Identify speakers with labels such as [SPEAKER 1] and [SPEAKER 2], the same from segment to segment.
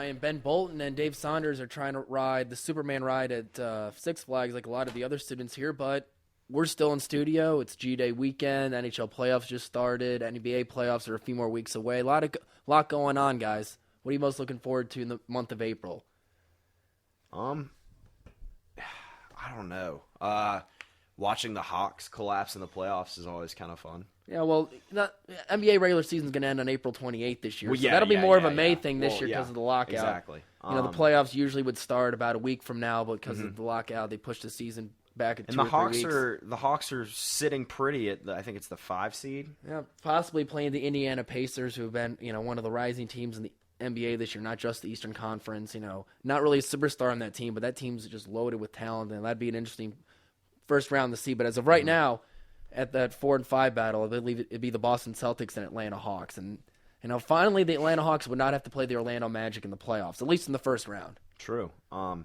[SPEAKER 1] Ryan. Ben Bolton and Dave Saunders are trying to ride the Superman ride at Six Flags like a lot of the other students here, but we're still in studio. It's G-Day weekend. NHL playoffs just started. NBA playoffs are a few more weeks away. A lot going on, guys. What are you most looking forward to in the month of April?
[SPEAKER 2] I don't know. Watching the Hawks collapse in the playoffs is always kind of fun.
[SPEAKER 1] Yeah, well, NBA regular season is going to end on April 28th this year, so that'll be more of a May thing this year because of the lockout.
[SPEAKER 2] Exactly.
[SPEAKER 1] The playoffs usually would start about a week from now, but because of the lockout, they pushed the season back at 2 or 3 weeks.
[SPEAKER 2] The Hawks are sitting pretty at I think it's the 5 seed.
[SPEAKER 1] Yeah, possibly playing the Indiana Pacers, who have been one of the rising teams in the NBA this year, not just the Eastern Conference. Not really a superstar on that team, but that team's just loaded with talent, and that'd be an interesting first round to see. But as of right now, at that 4 and 5 battle, I believe it'd be the Boston Celtics and Atlanta Hawks, and finally the Atlanta Hawks would not have to play the Orlando Magic in the playoffs, at least in the first round.
[SPEAKER 2] True. And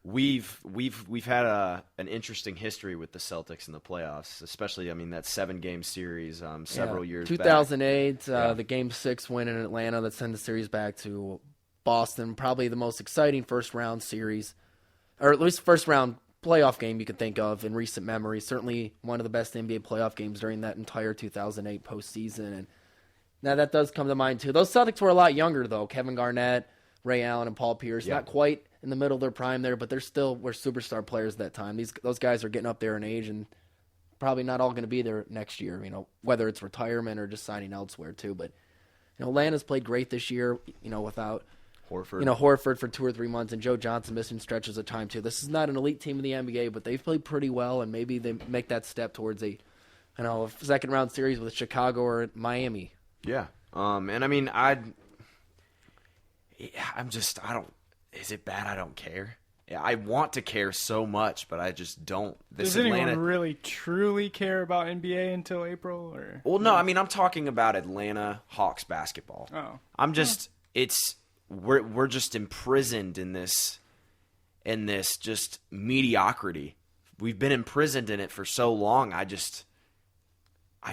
[SPEAKER 2] we've had an interesting history with the Celtics in the playoffs, especially that 7-game series several years
[SPEAKER 1] 2008,
[SPEAKER 2] back. 2008,
[SPEAKER 1] the Game 6 win in Atlanta that sent the series back to Boston, probably the most exciting first round series, or at least first round playoff game you could think of in recent memory. Certainly one of the best NBA playoff games during that entire 2008 postseason. And now that does come to mind too. Those Celtics were a lot younger though. Kevin Garnett, Ray Allen, and Paul Pierce, not quite in the middle of their prime there, but they're still were superstar players at that time. Those guys are getting up there in age and probably not all going to be there next year, whether it's retirement or just signing elsewhere too. But Atlanta's played great this year, without Horford for 2 or 3 months, and Joe Johnson missing stretches of time too. This is not an elite team in the NBA, but they've played pretty well, and maybe they make that step towards a second round series with Chicago or Miami.
[SPEAKER 2] Yeah. Is it bad? I don't care. I want to care so much, but I just don't.
[SPEAKER 3] Does anyone really truly care about NBA until April? Or
[SPEAKER 2] well, no. I'm talking about Atlanta Hawks basketball.
[SPEAKER 3] Oh,
[SPEAKER 2] I'm just we're just imprisoned in this just mediocrity. We've been imprisoned in it for so long. I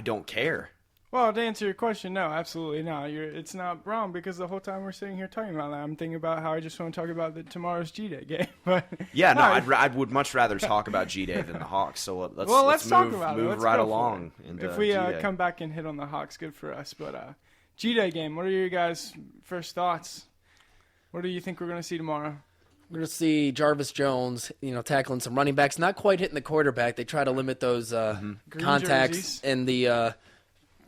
[SPEAKER 2] don't care.
[SPEAKER 3] Well, to answer your question, no, absolutely not. It's not wrong because the whole time we're sitting here talking about that, I'm thinking about how I just want to talk about tomorrow's G-Day game. But
[SPEAKER 2] yeah, no, I would much rather talk about G-Day than the Hawks. So let's
[SPEAKER 3] talk about it.
[SPEAKER 2] Move right along.
[SPEAKER 3] If we come back and hit on the Hawks, good for us. But G-Day game, what are your guys' first thoughts? What do you think we're going to see tomorrow?
[SPEAKER 1] We're going to see Jarvis Jones, tackling some running backs, not quite hitting the quarterback. They try to limit those contacts jerseys in the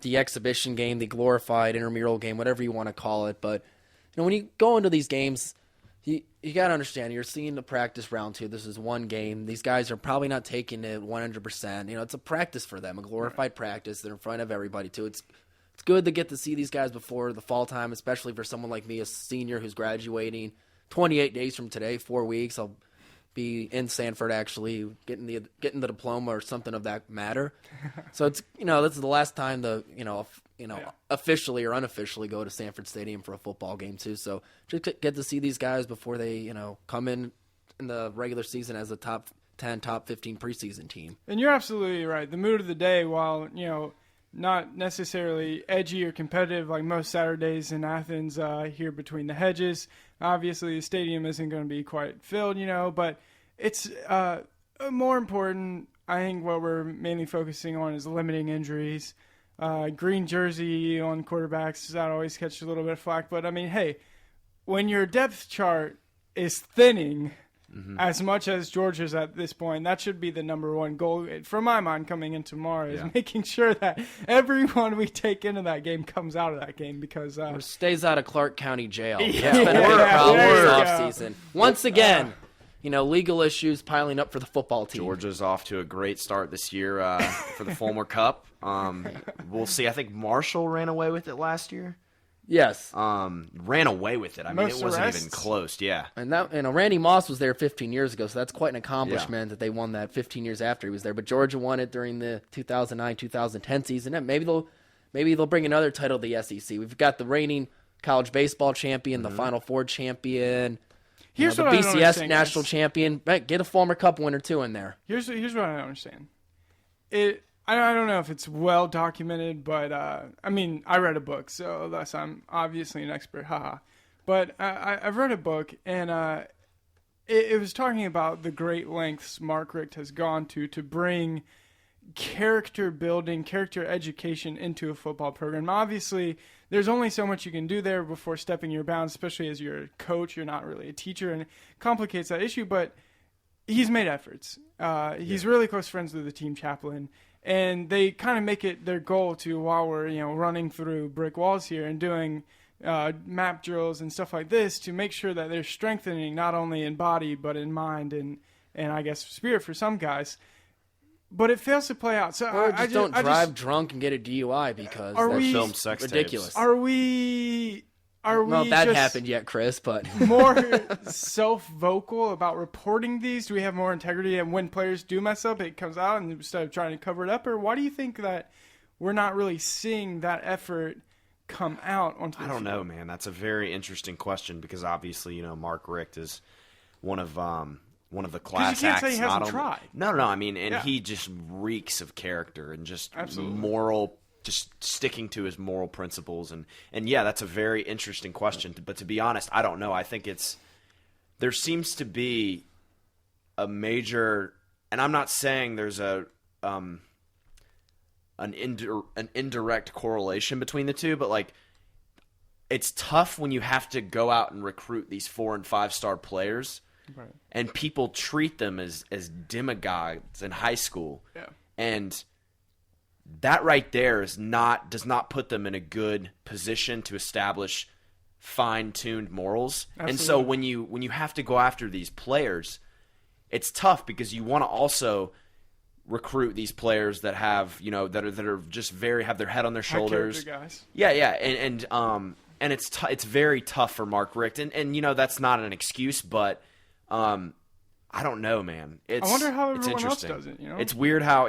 [SPEAKER 1] exhibition game, the glorified intramural game, whatever you want to call it. But when you go into these games, you got to understand, you're seeing the practice round 2. This is one game. These guys are probably not taking it 100%. It's a practice for them, a glorified practice. They're in front of everybody, too. It's good to get to see these guys before the fall time, especially for someone like me, a senior who's graduating 28 days from today, 4 weeks. I'll be in Sanford actually getting the diploma or something of that matter. So it's this is the last time officially or unofficially go to Sanford Stadium for a football game too. So just get to see these guys before they come in the regular season as a top 10, top 15 preseason team.
[SPEAKER 3] And you're absolutely right. The mood of the day, while not necessarily edgy or competitive like most Saturdays in Athens here between the hedges. Obviously, the stadium isn't going to be quite filled, but it's more important. I think what we're mainly focusing on is limiting injuries. Green jersey on quarterbacks, that always catches a little bit of flack. But, hey, when your depth chart is thinning as much as Georgia's at this point, that should be the number one goal, from my mind, coming in tomorrow, is making sure that everyone we take into that game comes out of that game because
[SPEAKER 1] or stays out of Clark County Jail. That's been a big problem this offseason. Once again, legal issues piling up for the football team.
[SPEAKER 2] Georgia's off to a great start this year for the Fulmer Cup. We'll see. I think Marshall ran away with it last year.
[SPEAKER 1] Yes.
[SPEAKER 2] Ran away with it. It wasn't even close. Yeah.
[SPEAKER 1] And that, Randy Moss was there 15 years ago, so that's quite an accomplishment that they won that 15 years after he was there. But Georgia won it during the 2009-2010 season, and maybe they'll bring another title to the SEC. We've got the reigning college baseball champion, the Final Four champion,
[SPEAKER 3] Here's
[SPEAKER 1] the
[SPEAKER 3] what
[SPEAKER 1] BCS national champion. Get a Fulmer Cup winner too in there.
[SPEAKER 3] Here's what I don't understand. I don't know if it's well documented, but I read a book, so thus I'm obviously an expert. Haha. But I've read a book, and it was talking about the great lengths Mark Richt has gone to bring character building, character education into a football program. Obviously, there's only so much you can do there before stepping your bounds, especially as you're a coach. You're not really a teacher, and it complicates that issue. But he's made efforts. He's really close friends with the team chaplain, and they kind of make it their goal to, while we're running through brick walls here and doing map drills and stuff like this, to make sure that they're strengthening not only in body but in mind and I guess spirit for some guys. But it fails to play out. So
[SPEAKER 1] or just don't drive drunk and get a DUI because that's
[SPEAKER 2] film sex
[SPEAKER 1] ridiculous.
[SPEAKER 2] Tapes.
[SPEAKER 3] Are we
[SPEAKER 1] well, that happened yet, Chris, but
[SPEAKER 3] more self-vocal about reporting these? Do we have more integrity? And when players do mess up, it comes out and instead of trying to cover it up? Or why do you think that we're not really seeing that effort come out onto the
[SPEAKER 2] field? I don't know, man. That's a very interesting question because obviously, Mark Richt is one of the class acts.
[SPEAKER 3] You can't say he hasn't tried.
[SPEAKER 2] No. I mean, and he just reeks of character and just moral, just sticking to his moral principles. And yeah, that's a very interesting question. But to be honest, I don't know. I think there seems to be a major, and I'm not saying there's an indirect correlation between the two, but like, it's tough when you have to go out and recruit these 4- and 5-star players. Right. And people treat them as demagogues in high school.
[SPEAKER 3] Yeah.
[SPEAKER 2] And that right there does not put them in a good position to establish fine-tuned morals. Absolutely. And so when you have to go after these players, it's tough because you want to also recruit these players that have, that are just have their head on their shoulders.
[SPEAKER 3] High character guys.
[SPEAKER 2] Yeah. And it's very tough for Mark Richt. And that's not an excuse, but I don't know, man.
[SPEAKER 3] I wonder how everyone else does it.
[SPEAKER 2] It's weird how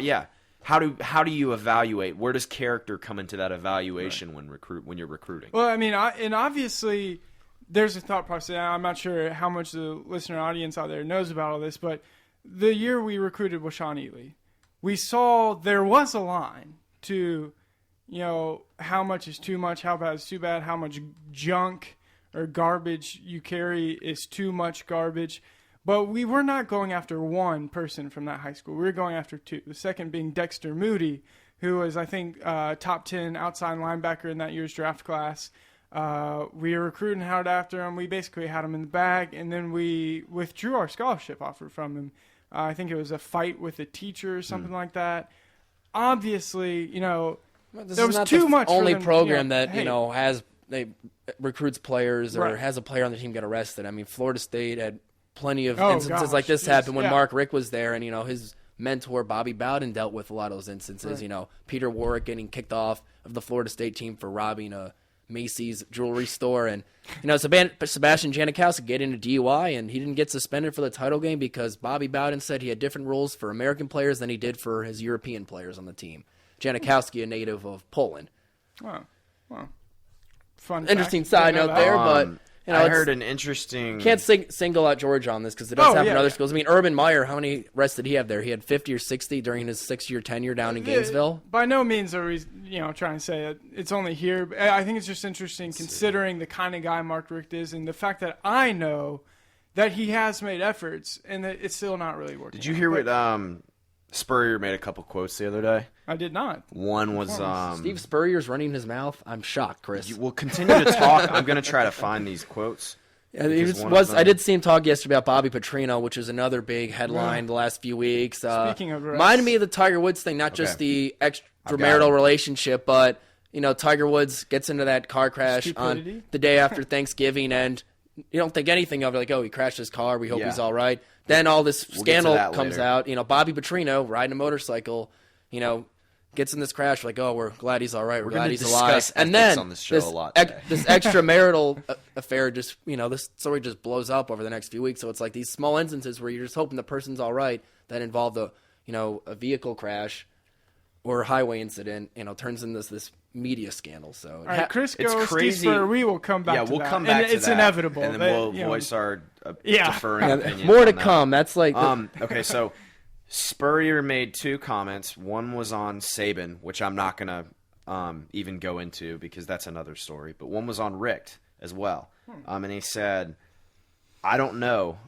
[SPEAKER 2] do you evaluate? Where does character come into that evaluation when you're recruiting?
[SPEAKER 3] Well, I mean, and obviously there's a thought process. I'm not sure how much the listener audience out there knows about all this, but the year we recruited Washaun Ely, we saw there was a line to, how much is too much, how bad is too bad, how much junk or garbage you carry is too much garbage. But we were not going after one person from that high school. We were going after two. The second being Dexter Moody, who was, I think, top 10 outside linebacker in that year's draft class. We were recruiting hard after him. We basically had him in the bag, and then we withdrew our scholarship offer from him. I think it was a fight with a teacher or something like that. Obviously, there was too much.
[SPEAKER 1] Only
[SPEAKER 3] for them,
[SPEAKER 1] program that has recruits players or has a player on the team get arrested. I mean, Florida State had plenty of instances like this happen when Mark Richt was there, and his mentor Bobby Bowden dealt with a lot of those instances. Right. Peter Warwick getting kicked off of the Florida State team for robbing a Macy's jewelry store, and Sebastian Janikowski getting a DUI, and he didn't get suspended for the title game because Bobby Bowden said he had different rules for American players than he did for his European players on the team. Janikowski, a native of Poland.
[SPEAKER 3] Wow. Fun
[SPEAKER 1] interesting side note there, but
[SPEAKER 2] I heard an interesting.
[SPEAKER 1] Can't single out Georgia on this because it does happen in other schools. I mean, Urban Meyer, how many arrests did he have there? He had 50 or 60 during his 6-year tenure down in Gainesville.
[SPEAKER 3] By no means are we, trying to say it's only here. I think it's just interesting considering the kind of guy Mark Richt is and the fact that I know that he has made efforts and that it's still not really working.
[SPEAKER 2] Did you hear what Spurrier made a couple quotes the other day?
[SPEAKER 3] I did not.
[SPEAKER 2] One was
[SPEAKER 1] Steve Spurrier's running his mouth. I'm shocked, Chris.
[SPEAKER 2] We'll continue to talk. I'm going to try to find these quotes.
[SPEAKER 1] Yeah, I did see him talk yesterday about Bobby Petrino, which is another big headline the last few weeks.
[SPEAKER 3] Speaking of arrests.
[SPEAKER 1] Reminded me of the Tiger Woods thing, not just the extramarital relationship, but Tiger Woods gets into that car crash on the day after Thanksgiving, and you don't think anything of it, like, he crashed his car, we hope he's all right. Then all this scandal comes out. Bobby Petrino riding a motorcycle, gets in this crash, like, we're glad he's all right, we're glad he's alive. And then
[SPEAKER 2] on this show a lot
[SPEAKER 1] this extramarital affair just, this story just blows up over the next few weeks. So it's like these small instances where you're just hoping the person's all right that involved a vehicle crash or a highway incident, turns into this media scandal. So
[SPEAKER 3] all right, Chris goes, Steve Spurrier, we will come back to that.
[SPEAKER 2] Yeah, we'll come back to that.
[SPEAKER 3] It's inevitable.
[SPEAKER 2] And then we'll voice our deferring opinion.
[SPEAKER 1] More to come. That's like...
[SPEAKER 2] Okay, so Spurrier made two comments. One was on Saban, which I'm not going to even go into because that's another story. But one was on Richt. as well. And he said, I don't know.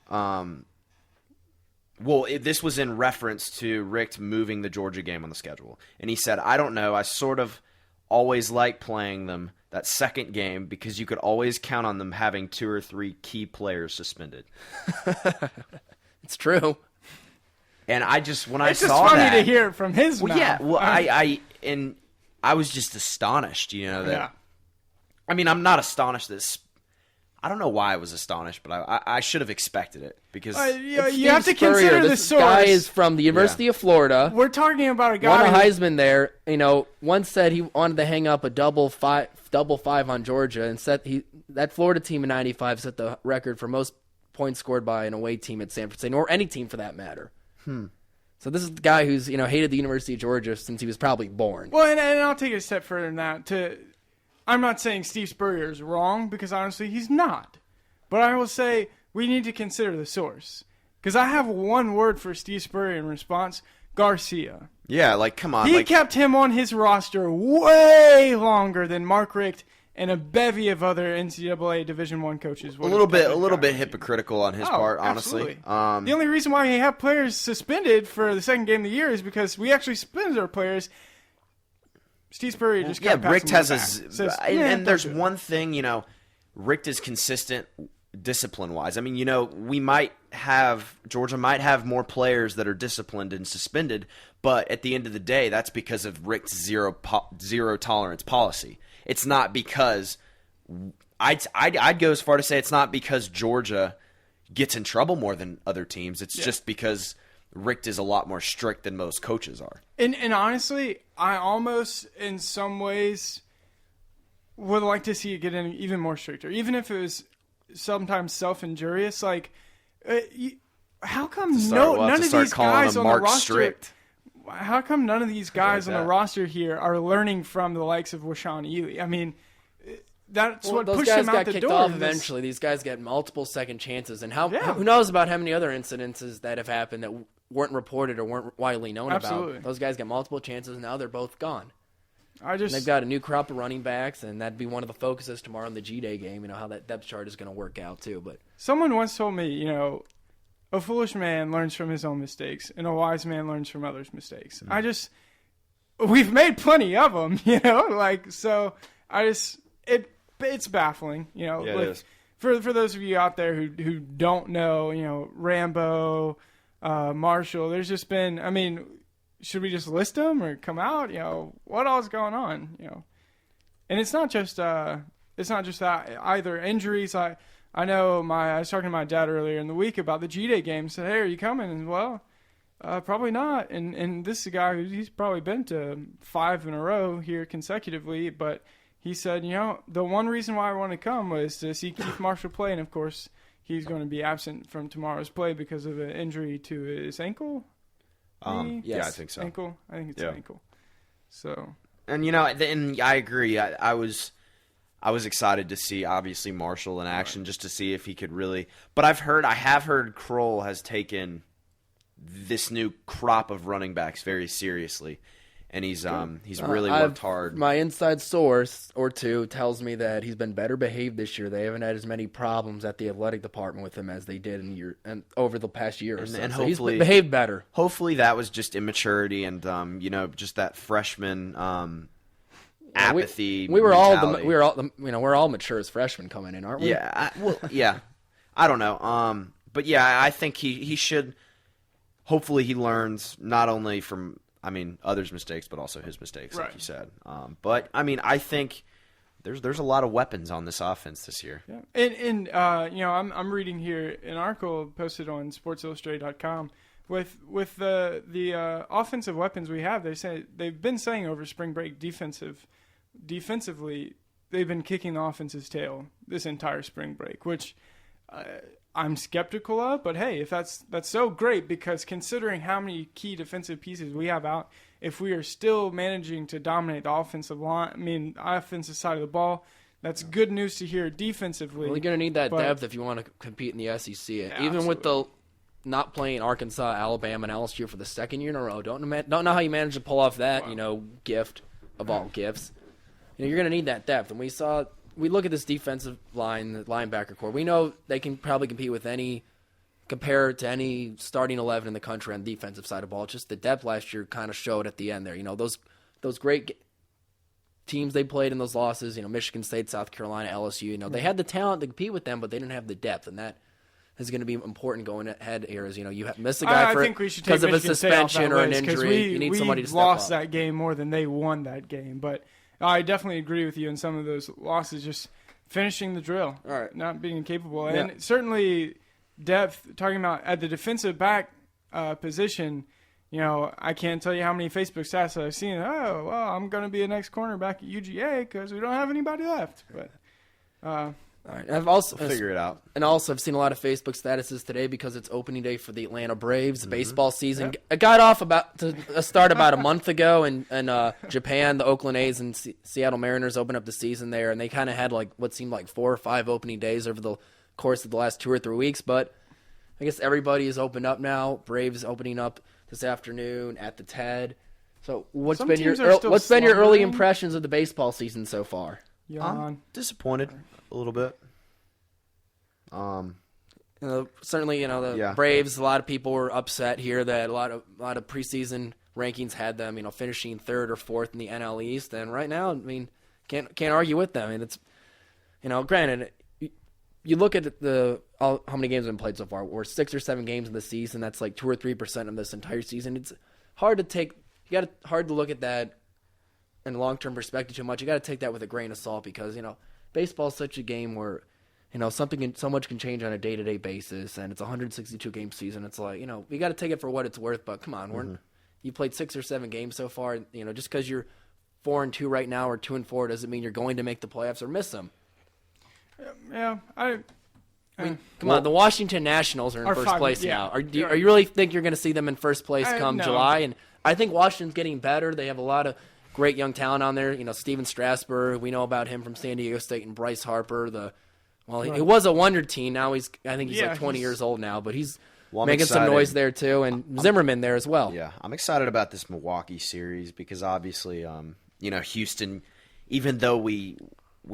[SPEAKER 2] This was in reference to Richt moving the Georgia game on the schedule. And he said, I don't know. I sort of always like playing them that second game because you could always count on them having 2 or 3 key players suspended.
[SPEAKER 1] It's true.
[SPEAKER 2] And I just, when I
[SPEAKER 3] it's
[SPEAKER 2] saw
[SPEAKER 3] just funny
[SPEAKER 2] that,
[SPEAKER 3] to hear it from his mouth.
[SPEAKER 2] Yeah, well, I was just astonished, that.
[SPEAKER 3] Yeah.
[SPEAKER 2] I mean, I'm not astonished that. I don't know why I was astonished, but I should have expected it because
[SPEAKER 3] you have to consider the source.
[SPEAKER 1] This guy is from the University of Florida.
[SPEAKER 3] We're talking about a guy
[SPEAKER 1] won a Heisman there. Once said he wanted to hang up a double five on Georgia, and that Florida team in '95 set the record for most points scored by an away team at San Francisco, or any team for that matter. So this is the guy who's hated the University of Georgia since he was probably born.
[SPEAKER 3] Well, and I'll take it a step further than that. I'm not saying Steve Spurrier is wrong because honestly he's not, but I will say we need to consider the source because I have one word for Steve Spurrier in response: Garcia.
[SPEAKER 2] Yeah, come on.
[SPEAKER 3] He kept him on his roster way longer than Mark Richt and a bevy of other NCAA Division I coaches.
[SPEAKER 2] A little bit hypocritical on his part, honestly.
[SPEAKER 3] The only reason why we have players suspended for the second game of the year is because we actually suspended our players. Steve Spurrier just kept passing
[SPEAKER 2] Richt has
[SPEAKER 3] and
[SPEAKER 2] there's one thing, Richt is consistent discipline-wise. I mean, Georgia might have more players that are disciplined and suspended, but at the end of the day, that's because of Richt's zero tolerance policy. It's not because I'd go as far to say it's not because Georgia gets in trouble more than other teams. It's just because Richt is a lot more strict than most coaches are.
[SPEAKER 3] And honestly, I almost, in some ways, would like to see it get even more stricter, even if it was sometimes self-injurious. How come none of these guys on the roster? Strict. How come none of these guys on the roster here are learning from the likes of Washaun Ely? I mean, that's what pushed him out the door. Those guys got kicked off
[SPEAKER 1] eventually. These guys get multiple second chances. And who knows about how many other incidences that have happened that weren't reported or weren't widely known about. Those guys get multiple chances, and now they're both gone. And they've got a new crop of running backs, and that'd be one of the focuses tomorrow in the G-Day game, how that depth chart is going to work out too. But
[SPEAKER 3] someone once told me, a foolish man learns from his own mistakes, and a wise man learns from others' mistakes. We've made plenty of them, it's baffling,
[SPEAKER 2] it is.
[SPEAKER 3] For those of you out there who don't know, Rambo, Marshall, there's just been, should we just list them or come out? What all is going on? And it's not just that either. Injuries. I know I was talking to my dad earlier in the week about the G-Day game. Said, "Hey, are you coming?" And probably not. And this is a guy he's probably been to 5 in a row here consecutively. But he said, the one reason why I want to come was to see Keith Marshall play, and of course he's going to be absent from tomorrow's play because of an injury to his ankle.
[SPEAKER 2] Yes. Yeah, I think so.
[SPEAKER 3] Ankle. I think it's an ankle. So. And
[SPEAKER 2] and I agree. I was excited to see obviously Marshall in action just to see if he could really. But I have heard Kroll has taken this new crop of running backs very seriously, and he's really worked hard.
[SPEAKER 1] My inside source or two tells me that he's been better behaved this year. They haven't had as many problems at the athletic department with him as they did over the past year or so.
[SPEAKER 2] And
[SPEAKER 1] so he's behaved better.
[SPEAKER 2] Hopefully that was just immaturity and just that freshman apathy.
[SPEAKER 1] We're all mature as freshmen coming in, aren't we?
[SPEAKER 2] Yeah. I don't know. But yeah, I think he should. Hopefully he learns not only from others' mistakes, but also his mistakes, like you said. But I think there's a lot of weapons on this offense this year.
[SPEAKER 3] Yeah. And I'm reading here an article posted on SportsIllustrated.com with the offensive weapons we have. They've been saying over spring break defensively they've been kicking the offense's tail this entire spring break, which I'm skeptical of, but hey, if that's so great, because considering how many key defensive pieces we have out, if we are still managing to dominate the offensive offensive side of the ball, that's good news to hear defensively.
[SPEAKER 1] Well, you're going to need that depth if you want to compete in the SEC. Yeah, even with the not playing Arkansas, Alabama, and LSU for the second year in a row, don't know how you managed to pull off that, gift of all gifts. You're going to need that depth, and we saw we look at this defensive line, the linebacker core. We know they can probably compete with compared to any starting 11 in the country on the defensive side of the ball. It's just the depth last year kind of showed at the end there. Those great teams they played in those losses, Michigan State, South Carolina, LSU, they had the talent to compete with them, but they didn't have the depth, and that is going to be important going ahead here. As you miss a guy because of a suspension or an injury. You need somebody to step up.
[SPEAKER 3] We lost that game more than they won that game, but I definitely agree with you in some of those losses, just finishing the drill,
[SPEAKER 1] all right,
[SPEAKER 3] not being capable. Yeah. And certainly depth, talking about at the defensive back position, I can't tell you how many Facebook stats that I've seen. Oh, well, I'm going to be a next cornerback at UGA because we don't have anybody left. But
[SPEAKER 1] all right. I've also
[SPEAKER 2] figure it out.
[SPEAKER 1] And also, I've seen a lot of Facebook statuses today because it's opening day for the Atlanta Braves baseball season. Yep. It got off start about a month ago in Japan. The Oakland A's and Seattle Mariners opened up the season there, and they kind of had what seemed like 4 or 5 opening days over the course of the last 2 or 3 weeks. But I guess everybody is opened up now. Braves opening up this afternoon at the TED. So what's been your early impressions of the baseball season so far?
[SPEAKER 2] I'm disappointed a little bit.
[SPEAKER 1] Certainly, the Braves. A lot of people were upset here that a lot of preseason rankings had them, finishing 3rd or 4th in the NL East. And right now, can't argue with them. It's, granted, you look at how many games have been played so far. We're 6 or 7 games in the season. That's like 2 or 3% of this entire season. It's hard to hard to look at that in long-term perspective too much. You got to take that with a grain of salt because baseball is such a game where so much can change on a day-to-day basis, and it's a 162-game season. It's like we got to take it for what it's worth. But come on, you played 6 or 7 games so far. Just because you're 4-2 right now or 2-4 doesn't mean you're going to make the playoffs or miss them.
[SPEAKER 3] Yeah,
[SPEAKER 1] come on, the Washington Nationals are in first place now. Are you really think you're going to see them in first place come July? And I think Washington's getting better. They have a lot of great young talent on there. Steven Strasburg, we know about him from San Diego State, and Bryce Harper. He was a wonder teen. Now I think he's 20 years old now, but he's making some noise there too, and Zimmerman there as well.
[SPEAKER 2] Yeah, I'm excited about this Milwaukee series because obviously, Houston, even though we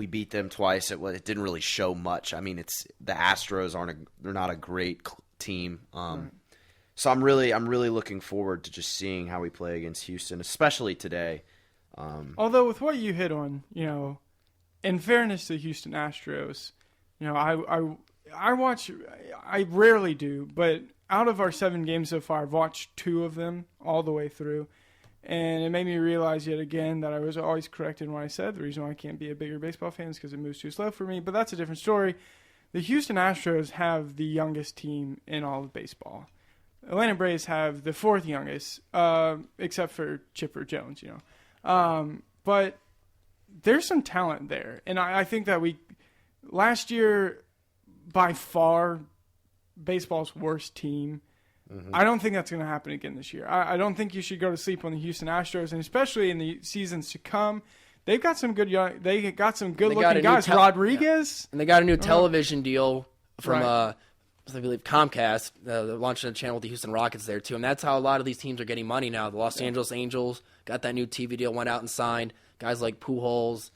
[SPEAKER 2] beat them twice, it didn't really show much. It's the Astros they're not a great team. So I'm really looking forward to just seeing how we play against Houston, especially today.
[SPEAKER 3] Although with what you hit on, in fairness to Houston Astros, I watch. I rarely do, but out of our 7 games so far, I've watched 2 of them all the way through, and it made me realize yet again that I was always correct in what I said. The reason why I can't be a bigger baseball fan is because it moves too slow for me. But that's a different story. The Houston Astros have the youngest team in all of baseball. Atlanta Braves have the 4th youngest, except for Chipper Jones, But there's some talent there. And I think that last year, by far, baseball's worst team. Mm-hmm. I don't think that's going to happen again this year. I don't think you should go to sleep on the Houston Astros, and especially in the seasons to come. They've got some good looking guys. Rodriguez.
[SPEAKER 1] And they got a new television deal from I believe Comcast. They're launching a channel with the Houston Rockets there too, and that's how a lot of these teams are getting money now. The Los Angeles Angels got that new TV deal, went out and signed guys like Pujols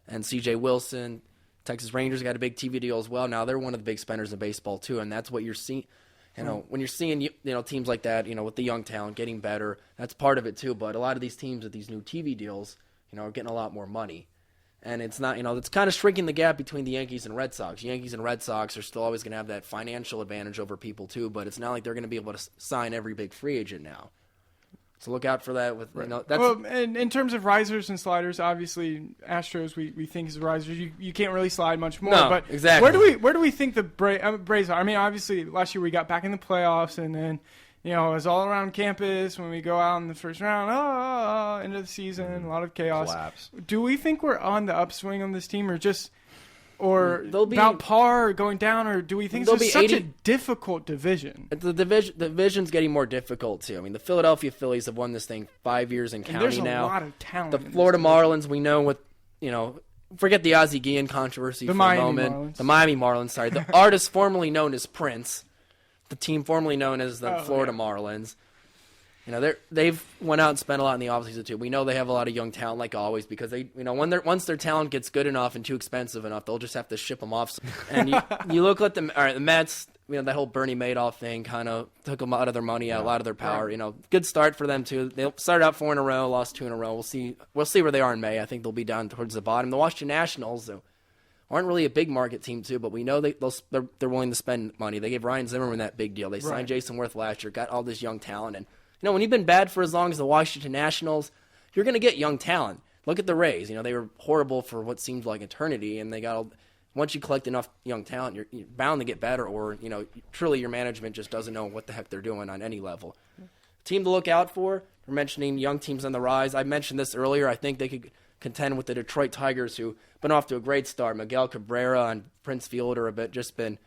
[SPEAKER 1] and CJ Wilson. Texas Rangers got a big TV deal as well. Now they're one of the big spenders in baseball too, and that's what you're seeing. When you're seeing teams like that, with the young talent getting better, that's part of it too. But a lot of these teams with these new TV deals, are getting a lot more money. And it's not, it's kind of shrinking the gap between the Yankees and Red Sox. Yankees and Red Sox are still always going to have that financial advantage over people too, but it's not like they're going to be able to sign every big free agent now. So look out for that.
[SPEAKER 3] And in terms of risers and sliders, obviously Astros we think is risers. You can't really slide much more.
[SPEAKER 1] No,
[SPEAKER 3] but
[SPEAKER 1] exactly.
[SPEAKER 3] Where do we think the Braves are? Obviously last year we got back in the playoffs, and then it was all around campus when we go out in the first round. End of the season, a lot of chaos.
[SPEAKER 2] Collapse.
[SPEAKER 3] Do we think we're on the upswing on this team, or about par, or going down, or do we think it's such a difficult division?
[SPEAKER 1] The division's getting more difficult too. The Philadelphia Phillies have won this thing 5 years and counting
[SPEAKER 3] there's
[SPEAKER 1] now.
[SPEAKER 3] There's a lot of talent.
[SPEAKER 1] The Florida Marlins, we know forget the Ozzie Guillen controversy for a moment. The Miami Marlins, sorry. The artist formerly known as Prince. The team formerly known as the Florida Marlins. they've went out and spent a lot in the offseason too. We know they have a lot of young talent, like always, because they, once their talent gets good enough and too expensive enough, they'll just have to ship them off. And you look at them. All right, the Mets. That whole Bernie Madoff thing kind of took them out of their money, a lot of their power. Good start for them too. They started out 4 in a row, lost 2 in a row. We'll see where they are in May. I think they'll be down towards the bottom. The Washington Nationals, though, aren't really a big market team too, but we know they're willing to spend money. They gave Ryan Zimmerman that big deal. They signed Jason Worth last year, got all this young talent, and when you've been bad for as long as the Washington Nationals, you're going to get young talent. Look at the Rays. They were horrible for what seemed like eternity, and they got. Once you collect enough young talent, you're bound to get better, or truly your management just doesn't know what the heck they're doing on any level. Team to look out for. We're mentioning young teams on the rise. I mentioned this earlier. I think they could contend with the Detroit Tigers, who've been off to a great start. Miguel Cabrera and Prince Fielder have just been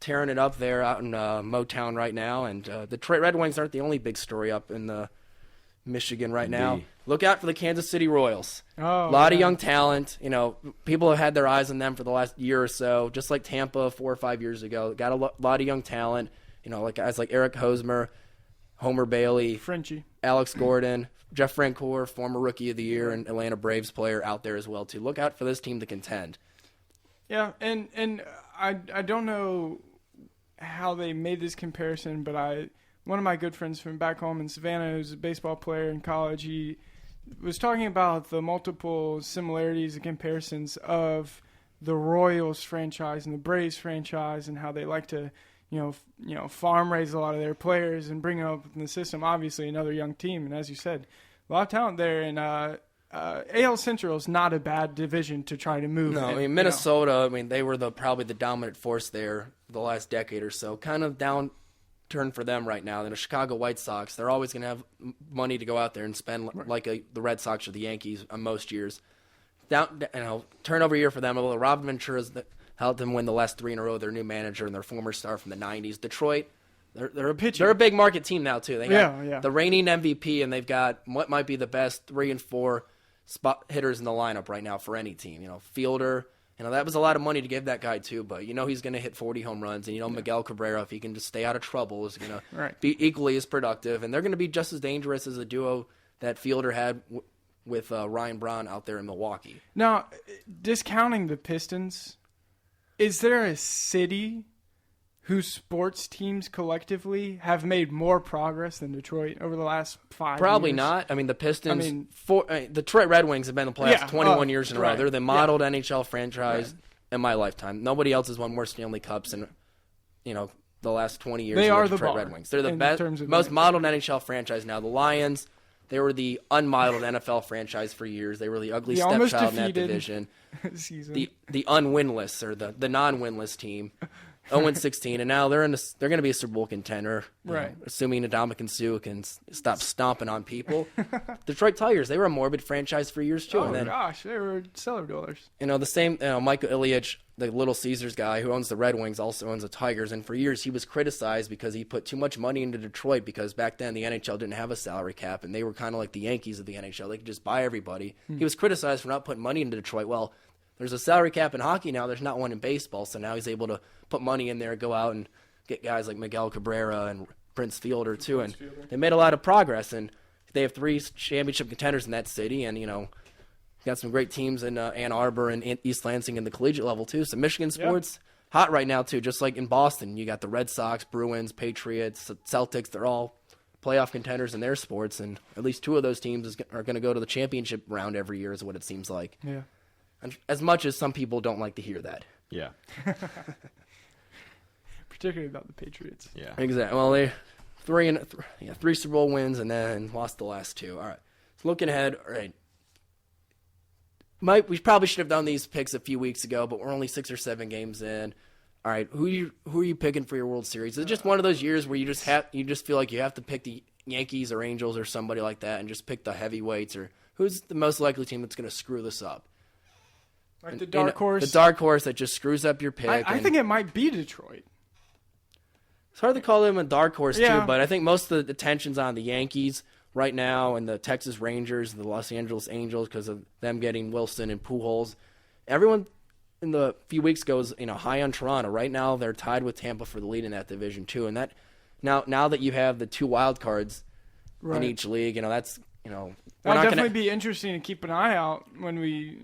[SPEAKER 1] tearing it up there out in Motown right now. And the Detroit Red Wings aren't the only big story up in Michigan right now. Look out for the Kansas City Royals. A lot of young talent. People have had their eyes on them for the last year or so, just like Tampa 4 or 5 years ago. Got a lot of young talent. Like guys like Eric Hosmer, Homer Bailey,
[SPEAKER 3] Frenchie,
[SPEAKER 1] Alex Gordon, Jeff Francoeur, former Rookie of the Year and Atlanta Braves player out there as well too. Look out for this team to contend.
[SPEAKER 3] Yeah, and I don't know how they made this comparison, but one of my good friends from back home in Savannah, who's a baseball player in college, he was talking about the multiple similarities and comparisons of the Royals franchise and the Braves franchise, and how they like to, farm raise a lot of their players and bring them up in the system. Obviously, another young team, and as you said, a lot of talent there. And AL Central is not a bad division to try to move.
[SPEAKER 1] No, Minnesota. They were probably the dominant force there the last decade or so. Kind of down. Turn for them right now. Then the Chicago White Sox, they're always going to have money to go out there and spend like the Red Sox or the Yankees on most years. Turnover year for them. Although Robin Ventura's helped them win the last 3 in a row. Their new manager and their former star from the '90s. Detroit, they're a big market team now too. They got the reigning MVP, and they've got what might be the best 3 and 4 spot hitters in the lineup right now for any team. Fielder. That was a lot of money to give that guy too, but he's going to hit 40 home runs, and Miguel Cabrera, if he can just stay out of trouble, is going to be equally as productive, and they're going to be just as dangerous as a duo that Fielder had with Ryan Braun out there in Milwaukee.
[SPEAKER 3] Now, discounting the Pistons, is there a city whose sports teams collectively have made more progress than Detroit over the last 5 years?
[SPEAKER 1] Probably not. The Pistons, the Detroit Red Wings have been in the playoffs 21 years in a row. They're the modeled NHL franchise in my lifetime. Nobody else has won more Stanley Cups in, the last 20 years.
[SPEAKER 3] They are the
[SPEAKER 1] Detroit Red Wings. They're the best, most modeled NHL franchise now. The Lions, they were the unmodeled NFL franchise for years. They were the ugly stepchild in that division. The unwinless or the non-winless team. 0-16, and now they're going to be a Super Bowl contender, assuming Ndamukong Suh can stop stomping on people. Detroit Tigers, they were a morbid franchise for years too.
[SPEAKER 3] Oh gosh, they were cellar dwellers.
[SPEAKER 1] The same. Michael Ilyich, the Little Caesars guy who owns the Red Wings, also owns the Tigers, and for years he was criticized because he put too much money into Detroit because back then the NHL didn't have a salary cap, and they were kind of like the Yankees of the NHL. They could just buy everybody. He was criticized for not putting money into Detroit. Well, there's a salary cap in hockey now. There's not one in baseball, so now he's able to put money in there, go out and get guys like Miguel Cabrera and Prince Fielder too. And they made a lot of progress, and they have 3 championship contenders in that city, and got some great teams in Ann Arbor and East Lansing in the collegiate level too. So Michigan sports hot right now too. Just like in Boston, you got the Red Sox, Bruins, Patriots, Celtics. They're all playoff contenders in their sports, and at least 2 of those teams are going to go to the championship round every year, is what it seems like.
[SPEAKER 3] Yeah.
[SPEAKER 1] As much as some people don't like to hear that.
[SPEAKER 2] Yeah.
[SPEAKER 3] Particularly about the Patriots.
[SPEAKER 2] Yeah.
[SPEAKER 1] Exactly. Well, they 3 Super Bowl wins and then lost the last 2. All right. So looking ahead, all right. We probably should have done these picks a few weeks ago, but we're only 6 or 7 games in. All right, who are you picking for your World Series? Is it just one of those years where you just feel like you have to pick the Yankees or Angels or somebody like that and just pick the heavyweights, or who's the most likely team that's going to screw this up?
[SPEAKER 3] Like the dark horse?
[SPEAKER 1] The dark horse that just screws up your pick.
[SPEAKER 3] I think it might be Detroit.
[SPEAKER 1] It's hard to call them a dark horse, too, but I think most of the attention's on the Yankees right now and the Texas Rangers and the Los Angeles Angels because of them getting Wilson and Pujols. Everyone in the few weeks ago was high on Toronto. Right now they're tied with Tampa for the lead in that division, too. And that now that you have the 2 wild cards in each league. That's we're
[SPEAKER 3] That'll
[SPEAKER 1] not
[SPEAKER 3] definitely be interesting to keep an eye out when we,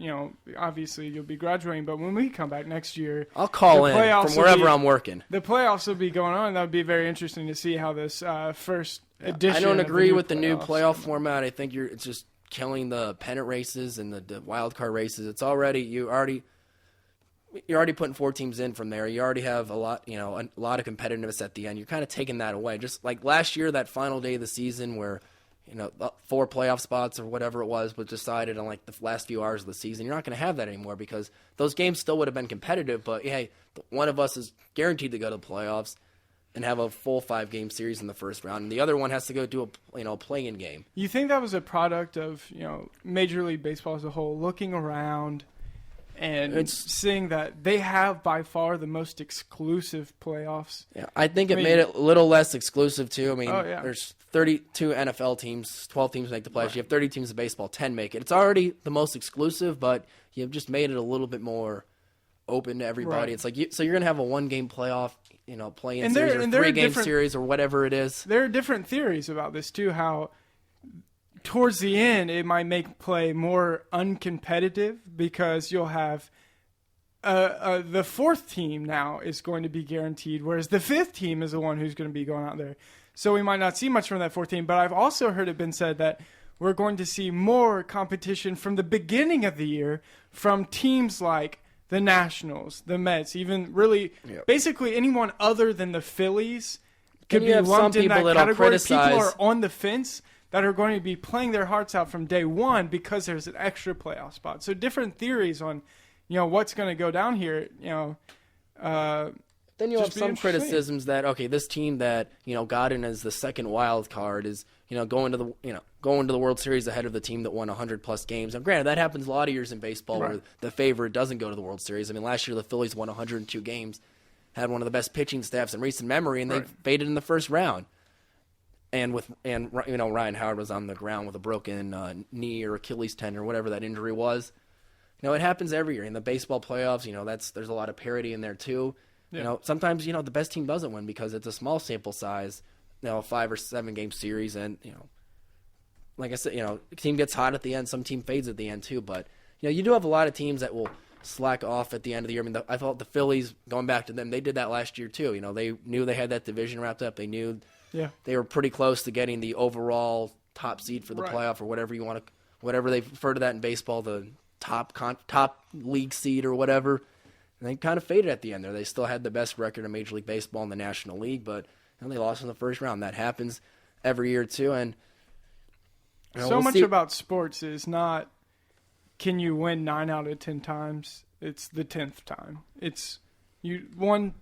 [SPEAKER 3] obviously you'll be graduating, but when we come back next year,
[SPEAKER 1] I'll call in from wherever I'm working.
[SPEAKER 3] The playoffs will be going on. That would be very interesting to see how this first edition.
[SPEAKER 1] I don't agree with the new
[SPEAKER 3] playoff
[SPEAKER 1] format. I think it's just killing the pennant races and the wild card races. It's already you're already putting 4 teams in from there. You already have a lot of competitiveness at the end. You're kind of taking that away. Just like last year, that final day of the season where 4 playoff spots or whatever it was decided on like the last few hours of the season. You're not going to have that anymore because those games still would have been competitive. But hey, one of us is guaranteed to go to the playoffs and have a full 5-game series in the first round, and the other one has to go do a play-in game.
[SPEAKER 3] You think that was a product of Major League Baseball as a whole looking around and seeing that they have by far the most exclusive playoffs?
[SPEAKER 1] Yeah, I think it made it a little less exclusive too. There's 32 NFL teams, 12 teams make the playoffs. Right. You have 30 teams in baseball, 10 make it. It's already the most exclusive, but you've just made it a little bit more open to everybody. Right. It's like so you're gonna have a 1-game playoff, play-in series or 3-game series or whatever it is.
[SPEAKER 3] There are different theories about this too. How towards the end, it might make play more uncompetitive because you'll have the 4th team now is going to be guaranteed, whereas the 5th team is the one who's going to be going out there. So we might not see much from that 4th team, but I've also heard it been said that we're going to see more competition from the beginning of the year from teams like the Nationals, the Mets, even really basically anyone other than the Phillies could be lumped in that category. People are on the fence that are going to be playing their hearts out from day one because there's an extra playoff spot. So different theories on, what's going to go down here.
[SPEAKER 1] Then you have some criticisms that this team that got in as the second wild card is going to the World Series ahead of the team that won 100+ games. Now, granted, that happens a lot of years in baseball where the favorite doesn't go to the World Series. Last year the Phillies won 102 games, had one of the best pitching staffs in recent memory, and they faded in the first round. And Ryan Howard was on the ground with a broken knee or Achilles tendon or whatever that injury was. It happens every year in the baseball playoffs. There's a lot of parity in there too. Yeah. Sometimes the best team doesn't win because it's a small sample size. A 5 or 7 game series, and like I said, a team gets hot at the end. Some team fades at the end too. But you do have a lot of teams that will slack off at the end of the year. I thought the Phillies, going back to them, they did that last year too. They knew they had that division wrapped up. They knew. Yeah. They were pretty close to getting the overall top seed for the playoff or whatever you want to, whatever they refer to that in baseball, the top league seed or whatever. And they kind of faded at the end there. They still had the best record in Major League Baseball in the National League, but they lost in the first round. That happens every year too. And
[SPEAKER 3] so much about sports is not can you win 9 out of 10 times. It's the 10th time. It's you one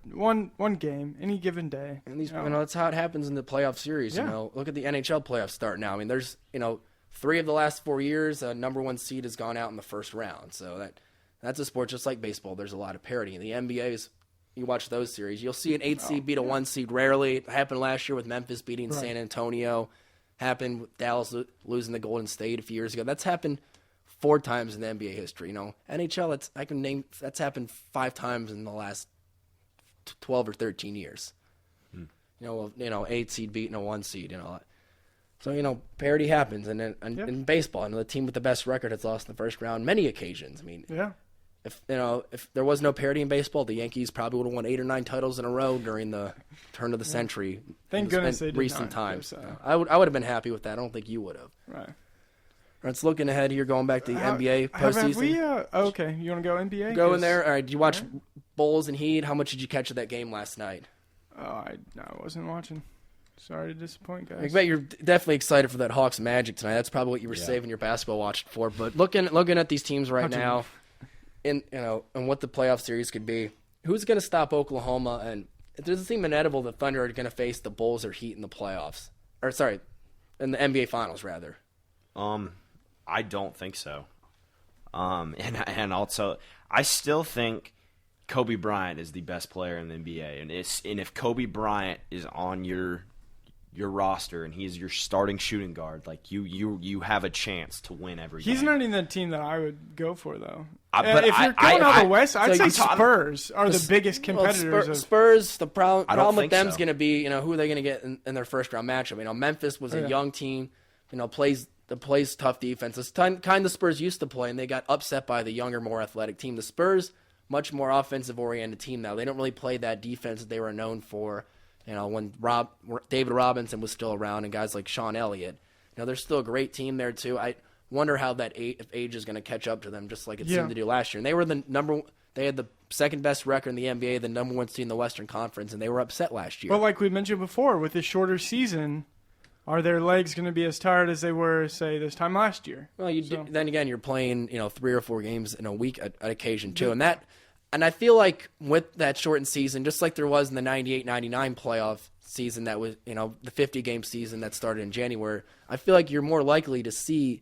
[SPEAKER 3] game any given day.
[SPEAKER 1] And these that's how it happens in the playoff series. Yeah. Look at the NHL playoffs start now. There's 3 of the last 4 years a number 1 seed has gone out in the first round. So that's a sport just like baseball. There's a lot of parity. In the NBA you watch those series, you'll see an 8 seed beat a 1 seed rarely. It happened last year with Memphis beating San Antonio. Happened with Dallas losing to Golden State a few years ago. That's happened 4 times in the NBA history. NHL, that's happened 5 times in the last 12 or 13 years. 8 seed beating a 1 seed. So parity happens, and in baseball, the team with the best record has lost in the first round many occasions. If there was no parity in baseball, the Yankees probably would have won 8 or 9 titles in a row during the turn of the century.
[SPEAKER 3] Thank goodness they did
[SPEAKER 1] recent
[SPEAKER 3] not,
[SPEAKER 1] times.
[SPEAKER 3] So.
[SPEAKER 1] I would have been happy with that. I don't think you would have.
[SPEAKER 3] Right.
[SPEAKER 1] Let's looking ahead here, going back to the NBA postseason.
[SPEAKER 3] Okay, you want to go NBA?
[SPEAKER 1] Go in there. All right. Did you watch Bulls and Heat? How much did you catch of that game last night?
[SPEAKER 3] I wasn't watching. Sorry to disappoint, guys.
[SPEAKER 1] I bet you're definitely excited for that Hawks Magic tonight. That's probably what you were saving your basketball watch for. But looking at these teams right now, and what the playoff series could be, who's going to stop Oklahoma? And it doesn't seem inevitable the Thunder are going to face the Bulls or Heat in the playoffs, in the NBA Finals rather.
[SPEAKER 2] I don't think so. And also, I still think Kobe Bryant is the best player in the NBA, and if Kobe Bryant is on your your roster and he's your starting shooting guard, like you have a chance to win every game.
[SPEAKER 3] He's not even the team that I would go for, though.
[SPEAKER 2] But
[SPEAKER 3] if you're going out the West, I'd say
[SPEAKER 2] Tom,
[SPEAKER 3] Spurs are the biggest competitors.
[SPEAKER 1] Spurs, the problem with them is
[SPEAKER 2] so.
[SPEAKER 1] going to be, who are they going to get in their first-round matchup? Memphis was a young team, plays tough defense. It's kind of the Spurs used to play, and they got upset by the younger, more athletic team. The Spurs, much more offensive-oriented team now. They don't really play that defense that they were known for, when David Robinson was still around and guys like Sean Elliott. They're still a great team there, too. I wonder how that age is going to catch up to them, just like it seemed to do last year. And they were they had the second best record in the NBA, the number one seed in the Western Conference, and they were upset last year.
[SPEAKER 3] But like we mentioned before, with this shorter season, are their legs going to be as tired as they were, say, this time last year?
[SPEAKER 1] Well, then again, you're playing 3 or 4 games in a week at occasion too, and I feel like with that shortened season, just like there was in the 98-99 playoff season, that was the 50-game season that started in January, I feel like you're more likely to see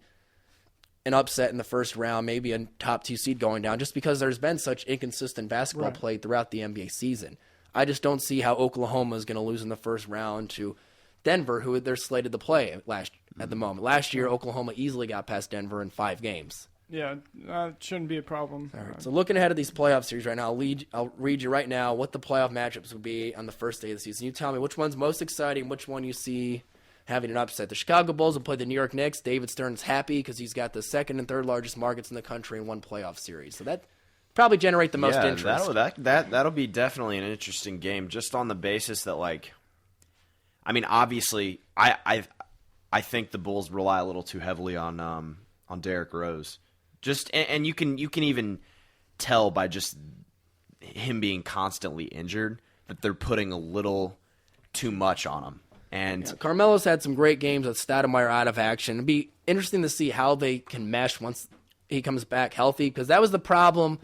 [SPEAKER 1] an upset in the first round, maybe a top 2 seed going down, just because there's been such inconsistent basketball play throughout the NBA season. I just don't see how Oklahoma is going to lose in the first round to Denver, who they're slated to play at the moment. Last year, Oklahoma easily got past Denver in 5 games.
[SPEAKER 3] Yeah, that shouldn't be a problem.
[SPEAKER 1] All right, so looking ahead at these playoff series right now, I'll read you right now what the playoff matchups would be on the first day of the season. You tell me which one's most exciting, which one you see having an upset. The Chicago Bulls will play the New York Knicks. David Stern's happy because he's got the second and third largest markets in the country in one playoff series. So that probably generate the most interest.
[SPEAKER 2] That'll be definitely an interesting game, just on the basis that, obviously, I think the Bulls rely a little too heavily on Derrick Rose. And you can even tell by just him being constantly injured that they're putting a little too much on him. And
[SPEAKER 1] Carmelo's had some great games with Stoudemire out of action. It'd be interesting to see how they can mesh once he comes back healthy, because that was the problem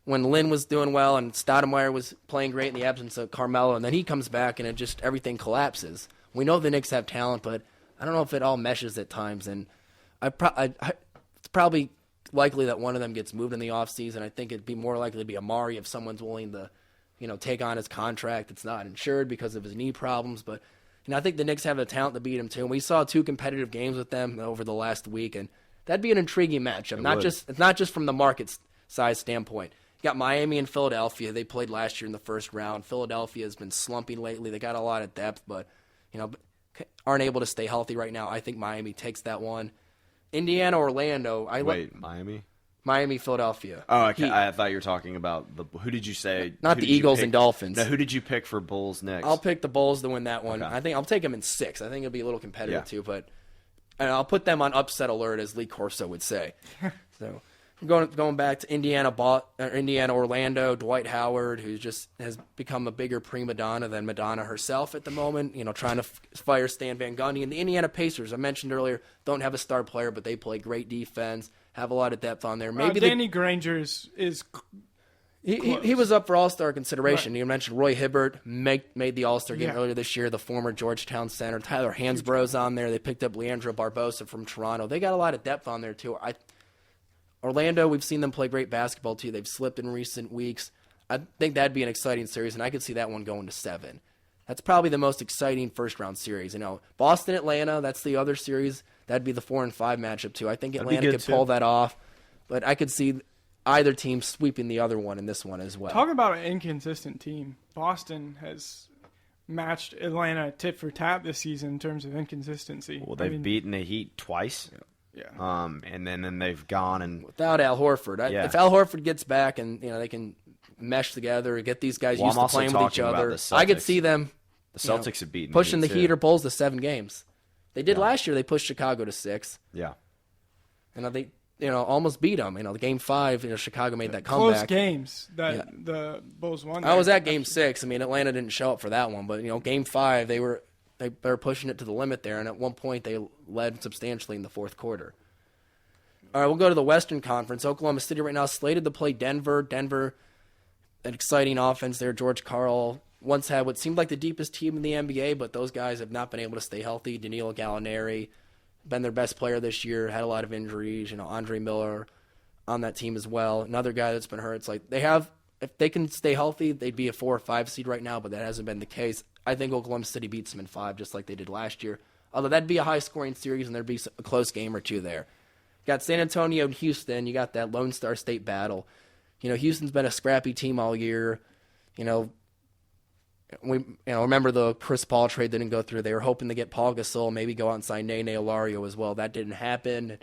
[SPEAKER 1] when Lynn was doing well and Stoudemire was playing great in the absence of Carmelo, and then he comes back and everything collapses. We know the Knicks have talent, but I don't know if it all meshes at times, and it's probably likely that one of them gets moved in the offseason. I think it'd be more likely to be Amari if someone's willing to, take on his contract. It's not insured because of his knee problems, but I think the Knicks have the talent to beat him too. And we saw 2 competitive games with them over the last week, and that'd be an intriguing matchup. It's not just from the market size standpoint. You got Miami and Philadelphia. They played last year in the first round. Philadelphia has been slumping lately. They got a lot of depth, but aren't able to stay healthy right now. I think Miami takes that one. Indiana, Orlando. Miami, Philadelphia.
[SPEAKER 2] Oh, okay. I thought you were talking about who did you say?
[SPEAKER 1] Not the Eagles and Dolphins.
[SPEAKER 2] No, who did you pick for Bulls next?
[SPEAKER 1] I'll pick the Bulls to win that one. Okay. I think I'll take them in 6. I think it'll be a little competitive too, but I'll put them on upset alert, as Lee Corso would say. So going back to Indiana, Orlando, Dwight Howard, who just has become a bigger prima donna than Madonna herself at the moment, trying to fire Stan Van Gundy. And the Indiana Pacers, I mentioned earlier, don't have a star player, but they play great defense, have a lot of depth on there. Maybe
[SPEAKER 3] Danny Granger is
[SPEAKER 1] he was up for All-Star consideration. Right. You mentioned Roy Hibbert made the All-Star game earlier this year, the former Georgetown center. Tyler Hansborough's on there. They picked up Leandro Barbosa from Toronto. They got a lot of depth on there, too. Orlando, we've seen them play great basketball, too. They've slipped in recent weeks. I think that'd be an exciting series, and I could see that one going to 7. That's probably the most exciting first-round series. Boston, Atlanta, that's the other series. That'd be the 4 and 5 matchup, too. I think Atlanta could pull that off, but I could see either team sweeping the other one in this one as well.
[SPEAKER 3] Talk about an inconsistent team. Boston has matched Atlanta tit for tat this season in terms of inconsistency.
[SPEAKER 2] Well, they've beaten the Heat twice.
[SPEAKER 3] Yeah.
[SPEAKER 2] And then they've gone and
[SPEAKER 1] without Al Horford. If Al Horford gets back and they can mesh together, get these guys used to playing with each other, I could see them.
[SPEAKER 2] The Celtics have beaten
[SPEAKER 1] pushing the Heat or Bulls to 7 games. They did last year. They pushed Chicago to 6.
[SPEAKER 2] Yeah.
[SPEAKER 1] And they almost beat them. The game 5, Chicago made that comeback.
[SPEAKER 3] Close games that the Bulls won.
[SPEAKER 1] I was at game 6. Atlanta didn't show up for that one, but game 5 they were pushing it to the limit there, and at one point they led substantially in the fourth quarter. All right, we'll go to the Western Conference. Oklahoma City right now slated to play Denver. Denver, an exciting offense there. George Karl once had what seemed like the deepest team in the NBA, but those guys have not been able to stay healthy. Danilo Gallinari, been their best player this year, had a lot of injuries. Andre Miller on that team as well. Another guy that's been hurt. It's like they have if they can stay healthy, they'd be a 4 or 5 seed right now, but that hasn't been the case. I think Oklahoma City beats them in 5, just like they did last year. Although that'd be a high-scoring series, and there'd be a close game or two there. You got San Antonio and Houston. You got that Lone Star State battle. Houston's been a scrappy team all year. Remember the Chris Paul trade didn't go through. They were hoping to get Paul Gasol, maybe go out and sign Nene Olario as well. That didn't happen.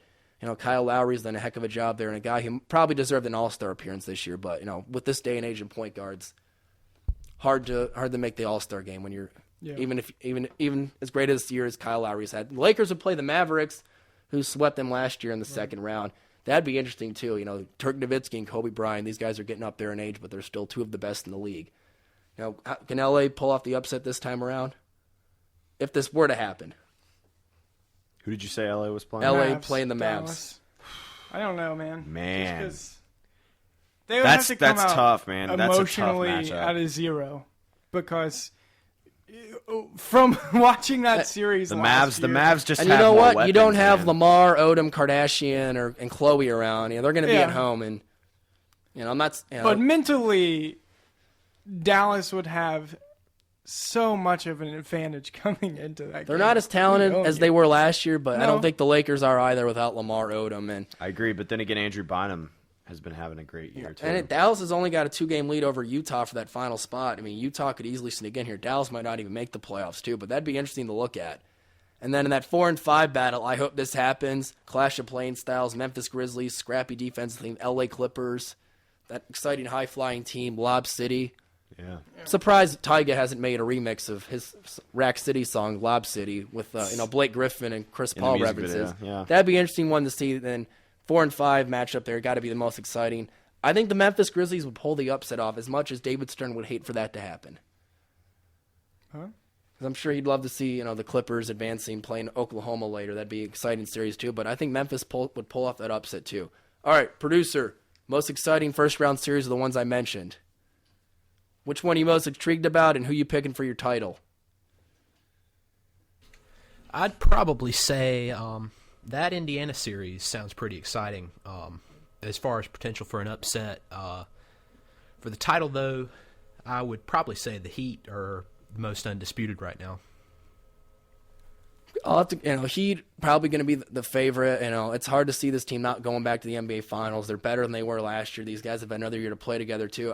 [SPEAKER 1] Kyle Lowry's done a heck of a job there, and a guy who probably deserved an All-Star appearance this year. But with this day and age in point guards, hard to make the All-Star game when you're even as great as this year as Kyle Lowry's had. The Lakers would play the Mavericks, who swept them last year in the second round. That'd be interesting too. Dirk Nowitzki and Kobe Bryant, these guys are getting up there in age, but they're still two of the best in the league. Can LA pull off the upset this time around? If this were to happen.
[SPEAKER 2] Who did you say LA was playing?
[SPEAKER 1] LA
[SPEAKER 3] Mavs,
[SPEAKER 1] playing the
[SPEAKER 3] Dallas.
[SPEAKER 1] Mavs.
[SPEAKER 3] I don't know, man. They would
[SPEAKER 2] that's
[SPEAKER 3] have to come out
[SPEAKER 2] tough, man.
[SPEAKER 3] Emotionally
[SPEAKER 2] That's a tough matchup.
[SPEAKER 3] at a 0, because from watching that series,
[SPEAKER 2] the
[SPEAKER 3] last
[SPEAKER 2] Mavs,
[SPEAKER 3] year,
[SPEAKER 2] just
[SPEAKER 1] And
[SPEAKER 2] have
[SPEAKER 1] you know
[SPEAKER 2] more
[SPEAKER 1] what?
[SPEAKER 2] weapons,
[SPEAKER 1] You don't have
[SPEAKER 2] man.
[SPEAKER 1] Lamar, Odom, Kardashian, and Chloe around. They're going to be
[SPEAKER 3] Yeah.
[SPEAKER 1] at home, and I'm not.
[SPEAKER 3] But mentally, Dallas would have so much of an advantage coming into that game.
[SPEAKER 1] They're not as talented as they were last year, but I
[SPEAKER 3] No.
[SPEAKER 1] don't think the Lakers are either without Lamar Odom. And
[SPEAKER 2] I agree, but then again, Andrew Bynum has been having a great year too.
[SPEAKER 1] Dallas has only got a 2-game lead over Utah for that final spot. Utah could easily sneak in here. Dallas might not even make the playoffs too, but that'd be interesting to look at. And then in that 4 and 5 battle, I hope this happens. Clash of playing styles: Memphis Grizzlies, scrappy defensive team; LA Clippers, that exciting high-flying team; Lob City.
[SPEAKER 2] Yeah.
[SPEAKER 1] I'm surprised Tyga hasn't made a remix of his Rack City song, Lob City, with Blake Griffin and Chris
[SPEAKER 2] In the
[SPEAKER 1] Paul
[SPEAKER 2] music
[SPEAKER 1] references.
[SPEAKER 2] video, yeah.
[SPEAKER 1] That'd be an interesting one to see. Then 4 and 5 matchup there, got to be the most exciting. I think the Memphis Grizzlies would pull the upset off, as much as David Stern would hate for that to happen.
[SPEAKER 3] Huh?
[SPEAKER 1] Because I'm sure he'd love to see the Clippers advancing, playing Oklahoma later. That'd be an exciting series too. But I think Memphis would pull off that upset too. All right, producer, most exciting first round series of the ones I mentioned. Which one are you most intrigued about, and who you picking for your title?
[SPEAKER 4] I'd probably say that Indiana series sounds pretty exciting as far as potential for an upset. For the title, though, I would probably say the Heat are the most undisputed right now.
[SPEAKER 1] I'll have to, Heat probably going to be the favorite. It's hard to see this team not going back to the NBA Finals. They're better than they were last year. These guys have another year to play together too.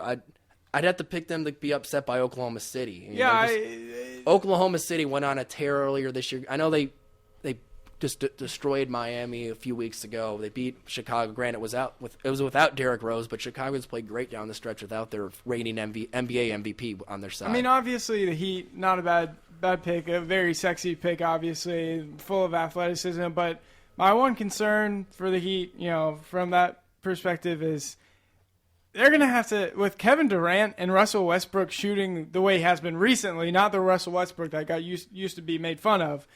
[SPEAKER 1] I'd have to pick them to be upset by Oklahoma City. Oklahoma City went on a tear earlier this year. I know they just destroyed Miami a few weeks ago. They beat Chicago. Granted, it was without Derrick Rose, but Chicago's played great down the stretch without their reigning NBA MVP on their side.
[SPEAKER 3] Obviously the Heat, not a bad pick, a very sexy pick, obviously, full of athleticism. But my one concern for the Heat, from that perspective is they're going to have to, with Kevin Durant and Russell Westbrook shooting the way he has been recently, not the Russell Westbrook that got used to be made fun of,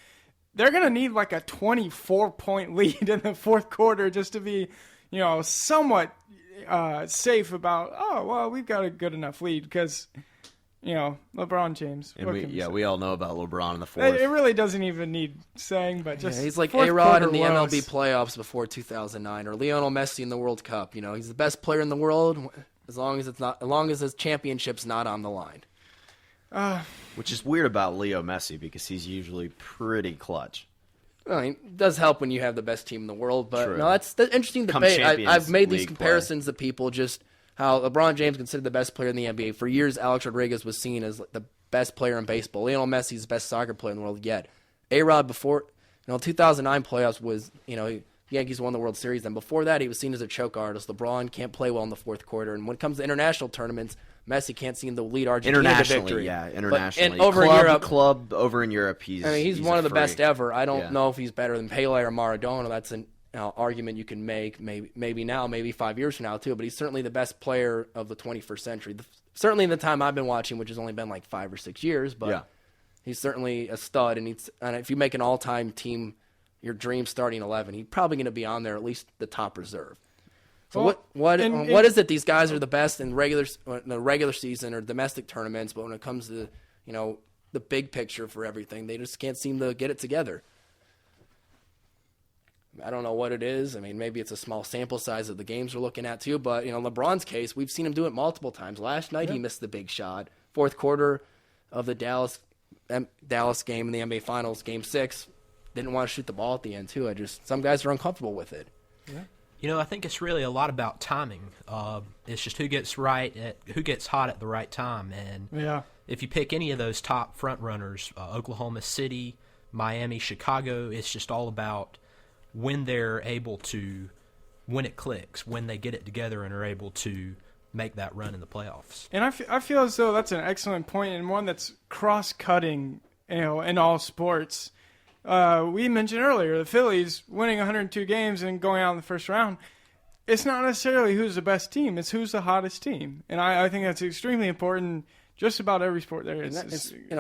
[SPEAKER 3] they're going to need like a 24-point lead in the fourth quarter just to be, somewhat safe about, we've got a good enough lead because, LeBron James.
[SPEAKER 2] And we all know about LeBron in the fourth.
[SPEAKER 3] It really doesn't even need saying, but just
[SPEAKER 1] he's like
[SPEAKER 3] fourth
[SPEAKER 1] A-Rod in
[SPEAKER 3] quarter
[SPEAKER 1] the
[SPEAKER 3] lows.
[SPEAKER 1] MLB playoffs before 2009, or Lionel Messi in the World Cup. He's the best player in the world as long as his championship's not on the line.
[SPEAKER 2] Which is weird about Leo Messi because he's usually pretty clutch.
[SPEAKER 1] It does help when you have the best team in the world, but
[SPEAKER 2] True.
[SPEAKER 1] no, that's the interesting
[SPEAKER 2] Come
[SPEAKER 1] debate.
[SPEAKER 2] Champions
[SPEAKER 1] I've made these
[SPEAKER 2] League
[SPEAKER 1] comparisons to people, just how LeBron James considered the best player in the NBA. For years, Alex Rodriguez was seen as the best player in baseball. Lionel Messi's the best soccer player in the world yet. A-Rod before, 2009 playoffs was, Yankees won the World Series. Then before that, he was seen as a choke artist. LeBron can't play well in the fourth quarter. And when it comes to international tournaments, Messi can't seem to lead Argentina to victory.
[SPEAKER 2] Internationally.
[SPEAKER 1] And over in Europe,
[SPEAKER 2] club over in Europe, he's
[SPEAKER 1] one of the
[SPEAKER 2] freak.
[SPEAKER 1] best ever. I don't know if he's better than Pele or Maradona. That's an argument you can make. Maybe now, maybe 5 years from now too. But he's certainly the best player of the 21st century. Certainly in the time I've been watching, which has only been like 5 or 6 years. But he's certainly a stud. And if you make an all-time team, your dream starting 11, he's probably going to be on there, at least the top reserve. So what is it? These guys are the best in the regular season or domestic tournaments, but when it comes to the big picture for everything, they just can't seem to get it together. I don't know what it is. I mean, maybe it's a small sample size of the games we're looking at too. But LeBron's case, we've seen him do it multiple times. Last night he missed the big shot. Fourth quarter of the Dallas game in the NBA Finals, Game 6, didn't want to shoot the ball at the end too. Some guys are uncomfortable with it.
[SPEAKER 3] Yeah.
[SPEAKER 4] I think it's really a lot about timing. It's just who gets hot at the right time. And if you pick any of those top front runners, Oklahoma City, Miami, Chicago, it's just all about when they're able to, when it clicks, when they get it together and are able to make that run in the playoffs.
[SPEAKER 3] And I feel as though that's an excellent point and one that's cross-cutting, in all sports. We mentioned earlier the Phillies winning 102 games and going out in the first round. It's not necessarily who's the best team; it's who's the hottest team. And I think that's extremely important. Just about every sport there is.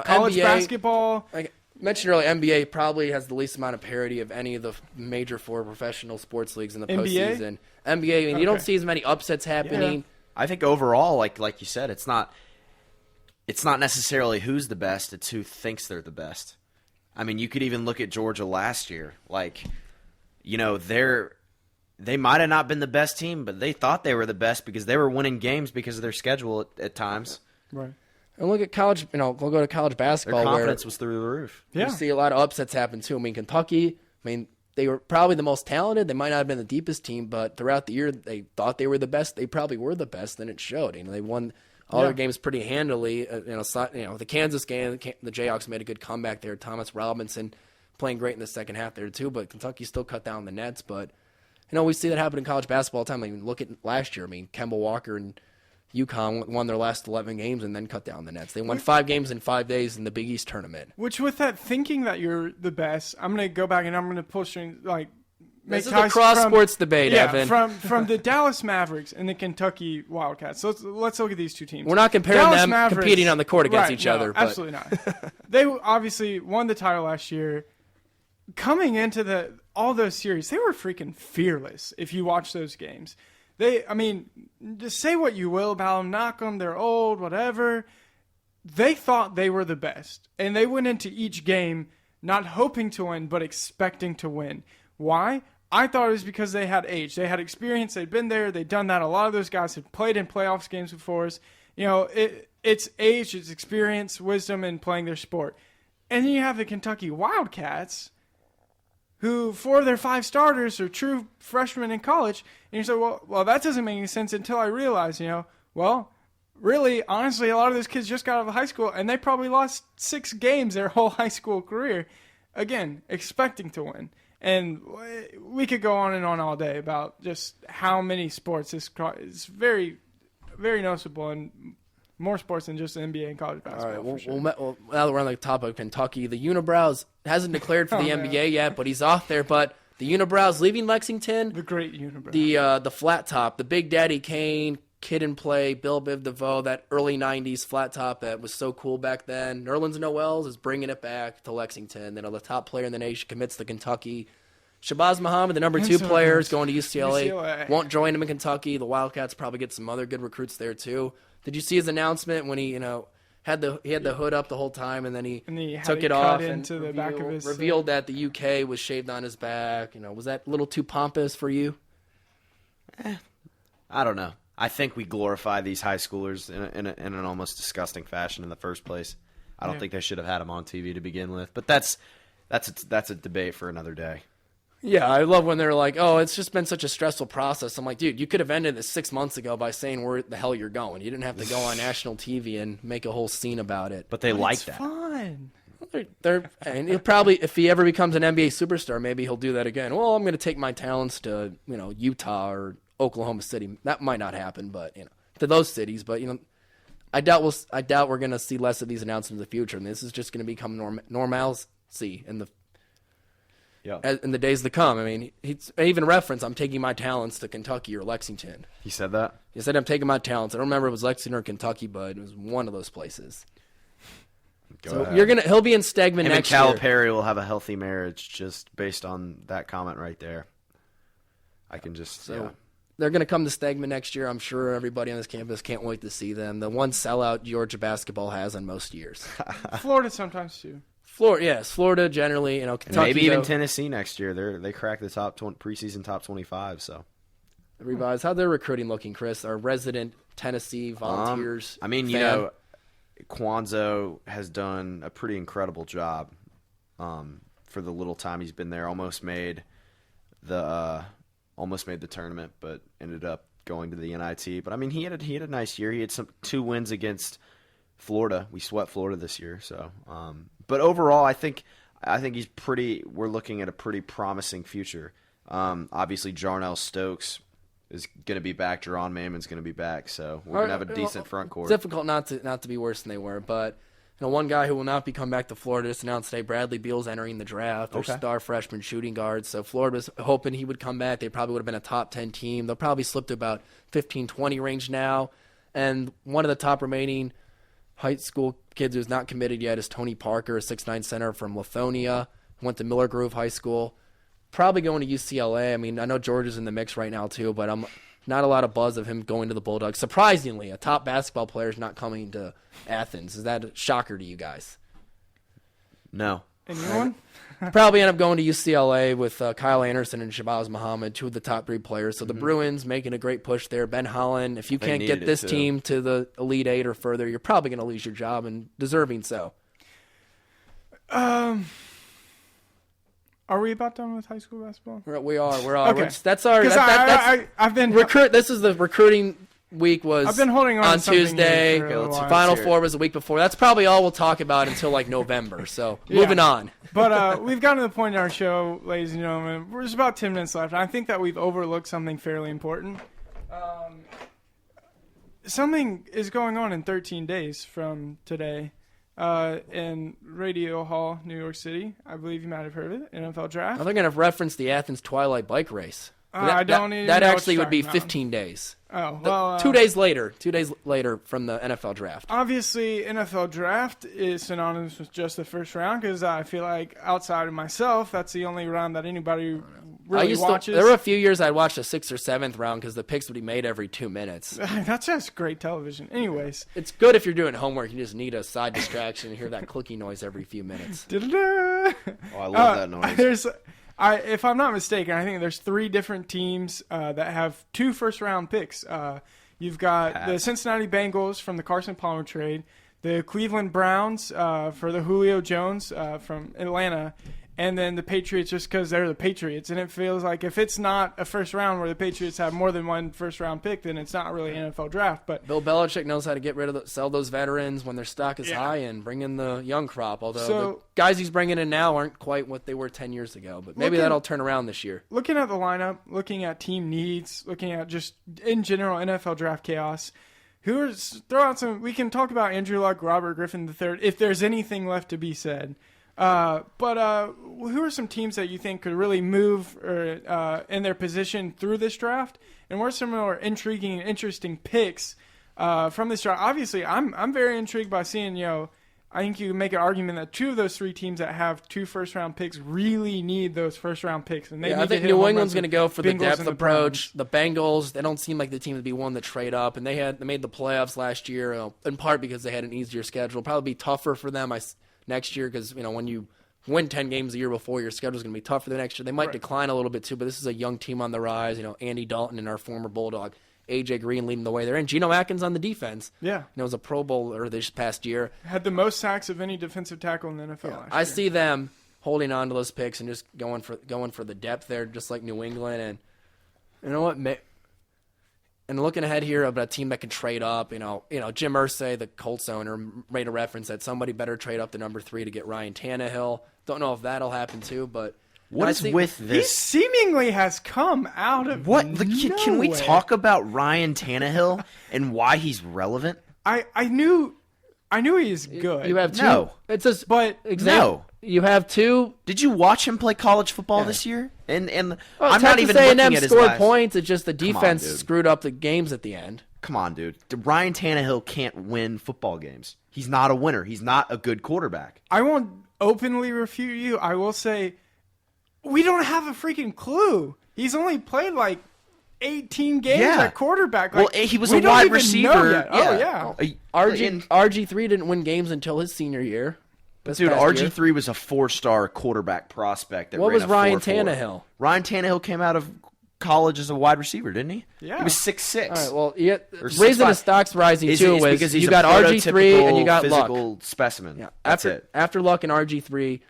[SPEAKER 3] College
[SPEAKER 1] NBA,
[SPEAKER 3] basketball.
[SPEAKER 1] Like I mentioned earlier, NBA probably has the least amount of parity of any of the major 4 professional sports leagues in the postseason. NBA, you don't see as many upsets happening.
[SPEAKER 2] Yeah. I think overall, like you said, it's not necessarily who's the best; it's who thinks they're the best. I mean, you could even look at Georgia last year. They might have not been the best team, but they thought they were the best because they were winning games because of their schedule at times.
[SPEAKER 3] Right.
[SPEAKER 1] And look at college. We'll go to college basketball.
[SPEAKER 2] Their confidence was through the roof.
[SPEAKER 3] Yeah.
[SPEAKER 1] You see a lot of upsets happen too. I mean, Kentucky. They were probably the most talented. They might not have been the deepest team, but throughout the year, they thought they were the best. They probably were the best, and it showed. They won all their games pretty handily. The Kansas game, the Jayhawks made a good comeback there. Thomas Robinson playing great in the second half there too, but Kentucky still cut down the nets. But we see that happen in college basketball all the time. I mean, look at last year. I mean, Kemba Walker and UConn won their last 11 games and then cut down the nets. They won 5 games in 5 days in the Big East tournament.
[SPEAKER 3] Which, with that thinking that you're the best, I'm going to go back and I'm going to push make
[SPEAKER 1] this is a cross-sports debate, Evan.
[SPEAKER 3] from the Dallas Mavericks and the Kentucky Wildcats. So let's look at these two teams.
[SPEAKER 1] We're not comparing
[SPEAKER 3] Dallas
[SPEAKER 1] them
[SPEAKER 3] Mavericks,
[SPEAKER 1] competing on the court against
[SPEAKER 3] right,
[SPEAKER 1] each other. But.
[SPEAKER 3] Absolutely not. They obviously won the title last year. Coming into all those series, they were freaking fearless if you watch those games. Just say what you will about them, knock them, they're old, whatever. They thought they were the best. And they went into each game not hoping to win, but expecting to win. Why? I thought it was because they had age. They had experience. They'd been there. They'd done that. A lot of those guys had played in playoffs games before us. It's age, it's experience, wisdom in playing their sport. And then you have the Kentucky Wildcats, who 4 of their 5 starters are true freshmen in college. And you say, well, that doesn't make any sense until I realize, really, honestly, a lot of those kids just got out of high school, and they probably lost 6 games their whole high school career. Again, expecting to win. And we could go on and on all day about just how many sports it's very, very noticeable in more sports than just the NBA and college basketball.
[SPEAKER 1] All right,
[SPEAKER 3] sure.
[SPEAKER 1] well, now that we're on the topic of Kentucky, the Unibrows hasn't declared for the NBA yet, but he's off there. But the Unibrows leaving Lexington.
[SPEAKER 3] The great Unibrow.
[SPEAKER 1] The flat top, the Big Daddy Kane, Kid and Play, Bill Biv DeVoe, that early 90s flat top that was so cool back then. Nerlens Noel is bringing it back to Lexington. The top player in the nation commits to Kentucky. Shabazz Muhammad, the number 2 player, is going to UCLA. Won't join him in Kentucky. The Wildcats probably get some other good recruits there too. Did you see his announcement when he had the hood up the whole time and then he took it off and revealed that the UK was shaved on his back? Was that a little too pompous for you?
[SPEAKER 2] I don't know. I think we glorify these high schoolers in an almost disgusting fashion in the first place. I don't think they should have had them on TV to begin with. But that's a debate for another day.
[SPEAKER 1] Yeah, I love when they're like, oh, it's just been such a stressful process. I'm like, dude, you could have ended this 6 months ago by saying where the hell you're going. You didn't have to go on national TV and make a whole scene about it.
[SPEAKER 2] But they like that.
[SPEAKER 3] Fun.
[SPEAKER 1] And he'll probably, if he ever becomes an NBA superstar, maybe he'll do that again. Well, I'm going to take my talents to, Utah or Oklahoma City. That might not happen, but to those cities. But I doubt we're going to see less of these announcements in the future, and this is just going to become normalcy in the days to come. I mean, he's even referenced, I'm taking my talents to Kentucky or Lexington.
[SPEAKER 2] He said that?
[SPEAKER 1] He said, I'm taking my talents. I don't remember if it was Lexington or Kentucky, but it was one of those places. He'll be in Stegman next year.
[SPEAKER 2] And Calipari will have a healthy marriage just based on that comment right there. I can just,
[SPEAKER 1] They're going to come to Stegman next year. I'm sure everybody on this campus can't wait to see them. The one sellout Georgia basketball has in most years.
[SPEAKER 3] Florida sometimes, too.
[SPEAKER 1] Florida generally. Kentucky,
[SPEAKER 2] And maybe even
[SPEAKER 1] though,
[SPEAKER 2] Tennessee next year. They cracked the preseason top 25. So
[SPEAKER 1] revise. How's their recruiting looking, Chris? Our resident Tennessee Volunteers.
[SPEAKER 2] fan. Kwanzo has done a pretty incredible job for the little time he's been there. Almost made the tournament, but ended up going to the NIT. But he had a nice year. He had 2 wins against Florida. We swept Florida this year. So, but overall, I think he's pretty. We're looking at a pretty promising future. Obviously, Jarnell Stokes is going to be back. Jerron Mammon's going to be back. So we're going to have a decent front court.
[SPEAKER 1] It's difficult not to be worse than they were, but one guy who will not be coming back to Florida just announced today, Bradley Beal's entering the draft. Their star freshman shooting guard. So Florida was hoping he would come back. They probably would have been a top 10 team. They'll probably slip to about 15-20 range now. And one of the top remaining high school kids who's not committed yet is Tony Parker, a 6'9" center from Lithonia, went to Miller Grove High School. Probably going to UCLA. I know Georgia's in the mix right now too, but I'm not a lot of buzz of him going to the Bulldogs. Surprisingly, a top basketball player is not coming to Athens. Is that a shocker to you guys?
[SPEAKER 2] No.
[SPEAKER 3] Anyone?
[SPEAKER 1] Probably end up going to UCLA with Kyle Anderson and Shabazz Muhammad, 2 of the top 3 players. So the Bruins making a great push there. Ben Holland, if you can't get this team to the Elite 8 or further, you're probably going to lose your job, and deserving so.
[SPEAKER 3] Are we about done with high school basketball?
[SPEAKER 1] We are.
[SPEAKER 3] Okay.
[SPEAKER 1] That's our.
[SPEAKER 3] I've been
[SPEAKER 1] This is the recruiting week.
[SPEAKER 3] I've been holding on to
[SPEAKER 1] Tuesday. Final
[SPEAKER 2] hear it.
[SPEAKER 1] Four was the week before. That's probably all we'll talk about until November. So moving on.
[SPEAKER 3] But we've gotten to the point in our show, ladies and gentlemen. We're just about 10 minutes left. And I think that we've overlooked something fairly important. Something is going on in 13 days from today. In Radio Hall, New York City. I believe you might have heard of it. NFL Draft.
[SPEAKER 1] I'm going to reference the Athens Twilight Bike Race.
[SPEAKER 3] I don't even
[SPEAKER 1] that
[SPEAKER 3] know
[SPEAKER 1] actually
[SPEAKER 3] what
[SPEAKER 1] would be
[SPEAKER 3] you're talking
[SPEAKER 1] 15 days.
[SPEAKER 3] Oh, well.
[SPEAKER 1] 2 days later. 2 days later from the NFL Draft.
[SPEAKER 3] Obviously, NFL Draft is synonymous with just the first round because I feel like outside of myself, that's the only round that anybody really watches.
[SPEAKER 1] There were a few years I'd watch the 6th or 7th round because the picks would be made every 2 minutes.
[SPEAKER 3] That's just great television. Anyways.
[SPEAKER 1] It's good if you're doing homework. You just need a side distraction and hear that clicking noise every few minutes.
[SPEAKER 3] Da-da-da.
[SPEAKER 2] Oh, I love that noise.
[SPEAKER 3] If I'm not mistaken, I think there's 3 different teams that have 2 first-round picks. You've got the Cincinnati Bengals from the Carson Palmer trade, the Cleveland Browns for the Julio Jones from Atlanta, and then the Patriots just because they're the Patriots. And it feels like if it's not a first round where the Patriots have more than one first-round pick, then it's not really an NFL draft. But
[SPEAKER 1] Bill Belichick knows how to get rid of sell those veterans when their stock is high and bring in the young crop, although the guys he's bringing in now aren't quite what they were 10 years ago. But maybe that'll turn around this year.
[SPEAKER 3] Looking at the lineup, looking at team needs, looking at just, in general, NFL draft chaos, throw out some – we can talk about Andrew Luck, Robert Griffin III, if there's anything left to be said. But who are some teams that you think could really move in their position through this draft? And what are some more intriguing and interesting picks from this draft? Obviously, I'm very intrigued by seeing, I think you can make an argument that 2 of those 3 teams that have 2 first-round picks really need those first-round picks. And
[SPEAKER 1] I think New England's going to go for the depth approach. The Bengals, they don't seem like the team to be one to trade up, and they made the playoffs last year, in part because they had an easier schedule. Probably be tougher for them next year because when you win 10 games a year before, your schedule's going to be tougher the next year. They might decline a little bit too, but this is a young team on the rise. Andy Dalton and our former Bulldog, AJ Green leading the way there, and Geno Atkins on the defense. Yeah, was a Pro Bowler this past year.
[SPEAKER 3] Had the most sacks of any defensive tackle in the NFL. Last year.
[SPEAKER 1] I see them holding on to those picks and just going for the depth there, just like New England. And you know what? And looking ahead here about a team that can trade up, Jim Irsay, the Colts owner, made a reference that somebody better trade up to number 3 to get Ryan Tannehill. Don't know if that'll happen too, but
[SPEAKER 2] what is with this?
[SPEAKER 3] He seemingly has come out of nowhere.
[SPEAKER 2] Can we talk about Ryan Tannehill and why he's relevant?
[SPEAKER 3] I knew he's good.
[SPEAKER 1] You have 2.
[SPEAKER 2] No.
[SPEAKER 1] It's just
[SPEAKER 3] but
[SPEAKER 2] no.
[SPEAKER 1] You have 2.
[SPEAKER 2] Did you watch him play college football this year? And
[SPEAKER 1] I'm
[SPEAKER 2] not even looking at his
[SPEAKER 1] scored
[SPEAKER 2] last...
[SPEAKER 1] points. It's just the defense screwed up the games at the end.
[SPEAKER 2] Come on, dude. Ryan Tannehill can't win football games. He's not a winner. He's not a good quarterback.
[SPEAKER 3] I won't openly refute you. I will say we don't have a freaking clue. He's only played like 18 games at quarterback.
[SPEAKER 2] Well, he was a wide receiver.
[SPEAKER 3] Oh, yeah.
[SPEAKER 1] RG3 didn't win games until his senior year. this
[SPEAKER 2] Dude,
[SPEAKER 1] past year.
[SPEAKER 2] RG3 was a 4-star quarterback prospect.
[SPEAKER 1] What was Ryan
[SPEAKER 2] 4.4.
[SPEAKER 1] Tannehill?
[SPEAKER 2] Ryan Tannehill came out of college as a wide receiver, didn't he?
[SPEAKER 3] Yeah.
[SPEAKER 2] He was 6'6".
[SPEAKER 1] All right, well, yeah,
[SPEAKER 2] Or
[SPEAKER 1] raising
[SPEAKER 2] 6'5".
[SPEAKER 1] the stock's rising
[SPEAKER 2] Is
[SPEAKER 1] too.
[SPEAKER 2] it because he's
[SPEAKER 1] you
[SPEAKER 2] a
[SPEAKER 1] got RG3 and you
[SPEAKER 2] prototypical
[SPEAKER 1] got
[SPEAKER 2] physical
[SPEAKER 1] Luck.
[SPEAKER 2] specimen.
[SPEAKER 1] Yeah,
[SPEAKER 2] That's it.
[SPEAKER 1] after Luck and RG3,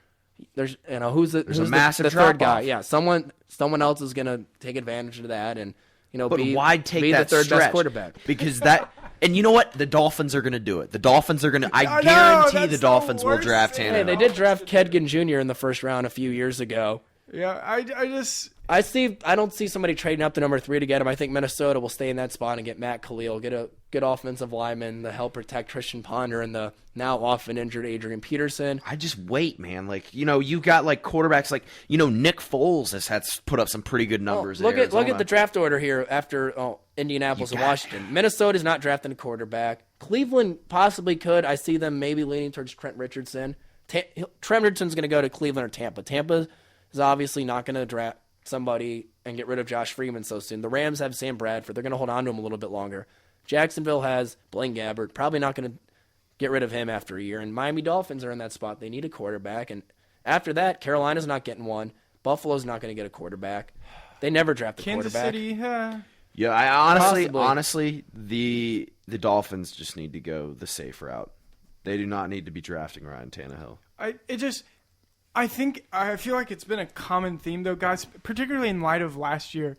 [SPEAKER 1] there's who's
[SPEAKER 2] a
[SPEAKER 1] the
[SPEAKER 2] massive
[SPEAKER 1] third
[SPEAKER 2] drop-off.
[SPEAKER 1] guy? Yeah, someone else is gonna take advantage of that and
[SPEAKER 2] But
[SPEAKER 1] be,
[SPEAKER 2] why take
[SPEAKER 1] be
[SPEAKER 2] that
[SPEAKER 1] the third
[SPEAKER 2] stretch?
[SPEAKER 1] best quarterback.
[SPEAKER 2] Because that, and you know what? The Dolphins are going to do it. The Dolphins are going to. I
[SPEAKER 3] know,
[SPEAKER 2] guarantee
[SPEAKER 3] that's
[SPEAKER 2] the
[SPEAKER 3] the
[SPEAKER 2] Dolphins will
[SPEAKER 3] worst
[SPEAKER 2] draft
[SPEAKER 3] thing.
[SPEAKER 2] Tannehill.
[SPEAKER 1] Hey, they did draft Kedgen Jr. in the first round a few years ago.
[SPEAKER 3] Yeah, I just
[SPEAKER 1] I don't see somebody trading up to number 3 to get him. I think Minnesota will stay in that spot and get Matt Khalil, get a good offensive lineman to help protect Christian Ponder and the now often injured Adrian Peterson.
[SPEAKER 2] I just wait, man. Like, you got like quarterbacks like Nick Foles has put up some pretty good numbers.
[SPEAKER 1] Look
[SPEAKER 2] in
[SPEAKER 1] at
[SPEAKER 2] Arizona.
[SPEAKER 1] the draft order here after Indianapolis and Washington. Minnesota's not drafting a quarterback. Cleveland possibly could. I see them maybe leaning towards Trent Richardson. Trent Richardson's going to go to Cleveland or Tampa. Tampa is obviously not going to draft somebody and get rid of Josh Freeman so soon. The Rams have Sam Bradford. They're going to hold on to him a little bit longer. Jacksonville has Blaine Gabbert. Probably not going to get rid of him after a year. And Miami Dolphins are in that spot. They need a quarterback. And after that, Carolina's not getting one. Buffalo's not going to get a quarterback. They never draft a
[SPEAKER 3] Kansas
[SPEAKER 1] quarterback.
[SPEAKER 3] City.
[SPEAKER 2] Yeah, I
[SPEAKER 1] Possibly.
[SPEAKER 2] honestly, the Dolphins just need to go the safe route. They do not need to be drafting Ryan Tannehill.
[SPEAKER 3] I feel like it's been a common theme, though, guys, particularly in light of last year.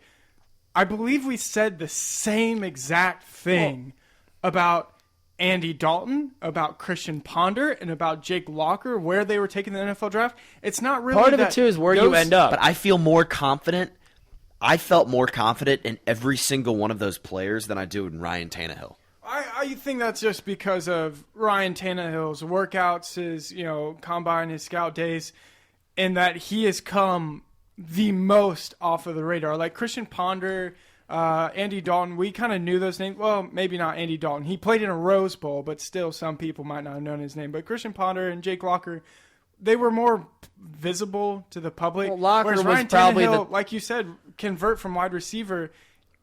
[SPEAKER 3] I believe we said the same exact thing about Andy Dalton, about Christian Ponder, and about Jake Locker, where they were taking the NFL draft. It's not really
[SPEAKER 1] Part of it, too, is where you end up.
[SPEAKER 2] But I feel more confident. I felt more confident in every single one of those players than I do in Ryan Tannehill.
[SPEAKER 3] I think that's just because of Ryan Tannehill's workouts, his combine, his scout days, and that he has come the most off of the radar. Like Christian Ponder, Andy Dalton, we kind of knew those names. Well, maybe not Andy Dalton. He played in a Rose Bowl, but still some people might not have known his name. But Christian Ponder and Jake Locker, they were more visible to the public.
[SPEAKER 1] Well, Locker
[SPEAKER 3] whereas
[SPEAKER 1] was
[SPEAKER 3] Ryan
[SPEAKER 1] probably
[SPEAKER 3] Tannehill, like you said, convert from wide receiver.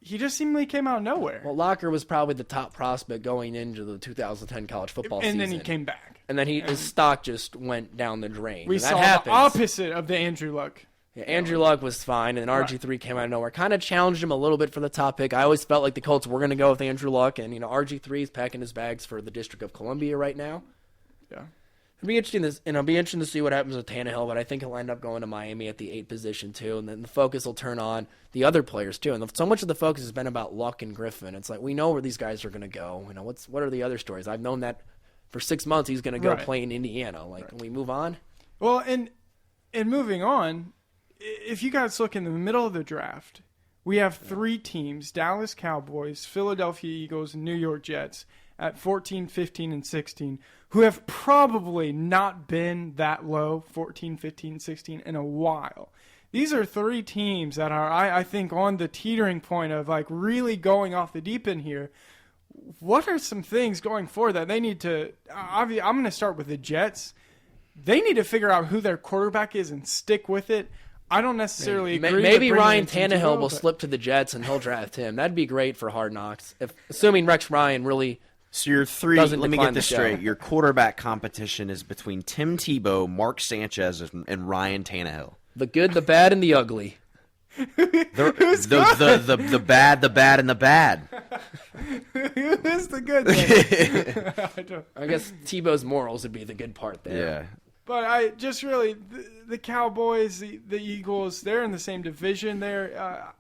[SPEAKER 3] He just seemingly came out of nowhere.
[SPEAKER 1] Well, Locker was probably the top prospect going into the 2010 college football season.
[SPEAKER 3] And then he came back.
[SPEAKER 1] And then his stock just went down the drain.
[SPEAKER 3] We
[SPEAKER 1] And that
[SPEAKER 3] saw
[SPEAKER 1] happens.
[SPEAKER 3] the opposite of the Andrew Luck.
[SPEAKER 1] Yeah, Andrew Luck was fine, and then RG3 came out of nowhere. Kind of challenged him a little bit for the top pick. I always felt like the Colts were going to go with Andrew Luck, and RG3 is packing his bags for the District of Columbia right now.
[SPEAKER 3] Yeah.
[SPEAKER 1] It'll be interesting to see what happens with Tannehill, but I think he'll end up going to Miami at the 8 position too, and then the focus will turn on the other players too. And so much of the focus has been about Luck and Griffin. It's like we know where these guys are going to go. What are the other stories? I've known that for 6 months he's going to go play in Indiana. Can we move on?
[SPEAKER 3] Well, and moving on, if you guys look in the middle of the draft, we have 3 teams: Dallas Cowboys, Philadelphia Eagles, and New York Jets at 14, 15, and 16, who have probably not been that low, 14, 15, 16, in a while. These are 3 teams that are, I think, on the teetering point of really going off the deep end here. What are some things going forward that they need to? I'm going to start with the Jets. They need to figure out who their quarterback is and stick with it. I don't necessarily agree.
[SPEAKER 1] Maybe
[SPEAKER 3] with
[SPEAKER 1] Ryan
[SPEAKER 3] bringing in Tim
[SPEAKER 1] Tannehill
[SPEAKER 3] Tebow,
[SPEAKER 1] will
[SPEAKER 3] but-
[SPEAKER 1] slip to the Jets and he'll draft him. That'd be great for Hard Knocks, assuming Rex Ryan really.
[SPEAKER 2] So your 3,
[SPEAKER 1] Doesn't
[SPEAKER 2] let me
[SPEAKER 1] decline
[SPEAKER 2] get this
[SPEAKER 1] the show.
[SPEAKER 2] straight. Your quarterback competition is between Tim Tebow, Mark Sanchez, and Ryan Tannehill.
[SPEAKER 1] The good, the bad, and the ugly.
[SPEAKER 2] The bad, the bad, and the bad.
[SPEAKER 3] Who is the good thing?
[SPEAKER 1] I guess Tebow's morals would be the good part there.
[SPEAKER 2] Yeah.
[SPEAKER 3] But I just really, the Cowboys, the Eagles, they're in the same division there.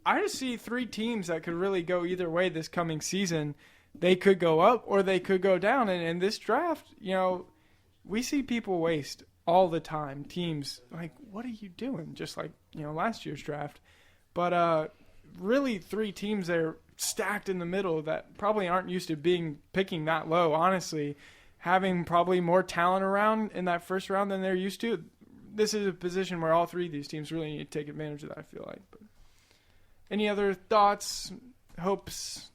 [SPEAKER 3] I just see 3 teams that could really go either way this coming season. They could go up or they could go down. And in this draft, we see people waste all the time. Teams, what are you doing? Just like, last year's draft. But really 3 teams there stacked in the middle that probably aren't used to picking that low, honestly. Having probably more talent around in that first round than they're used to. This is a position where all 3 of these teams really need to take advantage of that, I feel like. But any other thoughts, hopes,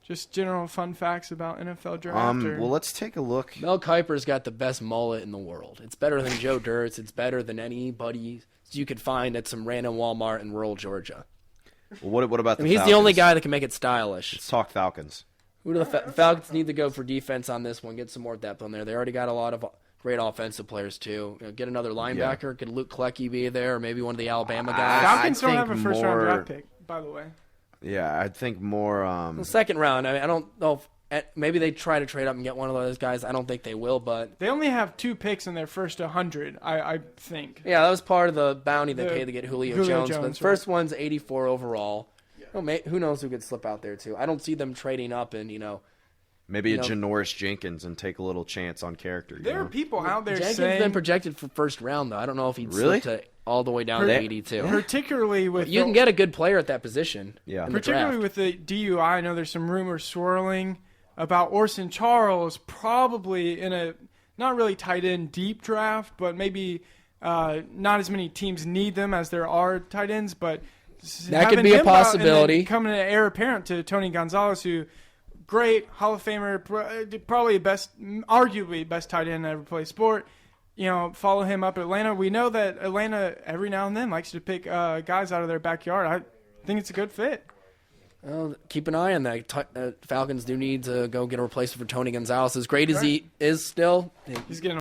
[SPEAKER 3] just general fun facts about NFL draft?
[SPEAKER 2] Well, let's take a look.
[SPEAKER 1] Mel Kiper's got the best mullet in the world. It's better than Joe Dirt's. It's better than anybody you could find at some random Walmart in rural Georgia.
[SPEAKER 2] Well, what about the
[SPEAKER 1] He's
[SPEAKER 2] Falcons?
[SPEAKER 1] the only guy that can make it stylish.
[SPEAKER 2] Let's talk Falcons.
[SPEAKER 1] Who do the Falcons need to go for defense on this one? Get some more depth on there. They already got a lot of great offensive players too. Get another linebacker. Could Luke Klecki be there, or maybe one of the Alabama guys?
[SPEAKER 3] Falcons don't
[SPEAKER 2] think
[SPEAKER 3] have a first-round draft pick, by the way.
[SPEAKER 2] Yeah, I think more.
[SPEAKER 1] The second round. I don't know if maybe they try to trade up and get one of those guys. I don't think they will, but
[SPEAKER 3] they only have 2 picks in their first 100. I think.
[SPEAKER 1] Yeah, that was part of the bounty they paid to get Julio Jones. But the
[SPEAKER 3] right.
[SPEAKER 1] first one's 84 overall. Yeah. Who knows who could slip out there too? I don't see them trading up and
[SPEAKER 2] maybe a Janoris Jenkins and take a little chance on character.
[SPEAKER 3] There are people out there
[SPEAKER 1] Jenkins
[SPEAKER 3] saying
[SPEAKER 1] been projected for first round though. I don't know if he'd slip to all the way down to 82.
[SPEAKER 3] Particularly with
[SPEAKER 1] you can get a good player at that position.
[SPEAKER 2] Yeah.
[SPEAKER 3] Particularly with the DUI, I know there's some rumors swirling about Orson Charles probably in a not really tight end deep draft, but maybe not as many teams need them as there are tight ends, but
[SPEAKER 1] that could be a possibility.
[SPEAKER 3] Coming an heir apparent to Tony Gonzalez, who great Hall of Famer, probably arguably best tight end ever play sport. Follow him up at Atlanta. We know that Atlanta every now and then likes to pick guys out of their backyard. I think it's a good fit.
[SPEAKER 1] Well, keep an eye on that. Falcons do need to go get a replacement for Tony Gonzalez. As great as he is still,
[SPEAKER 3] he's getting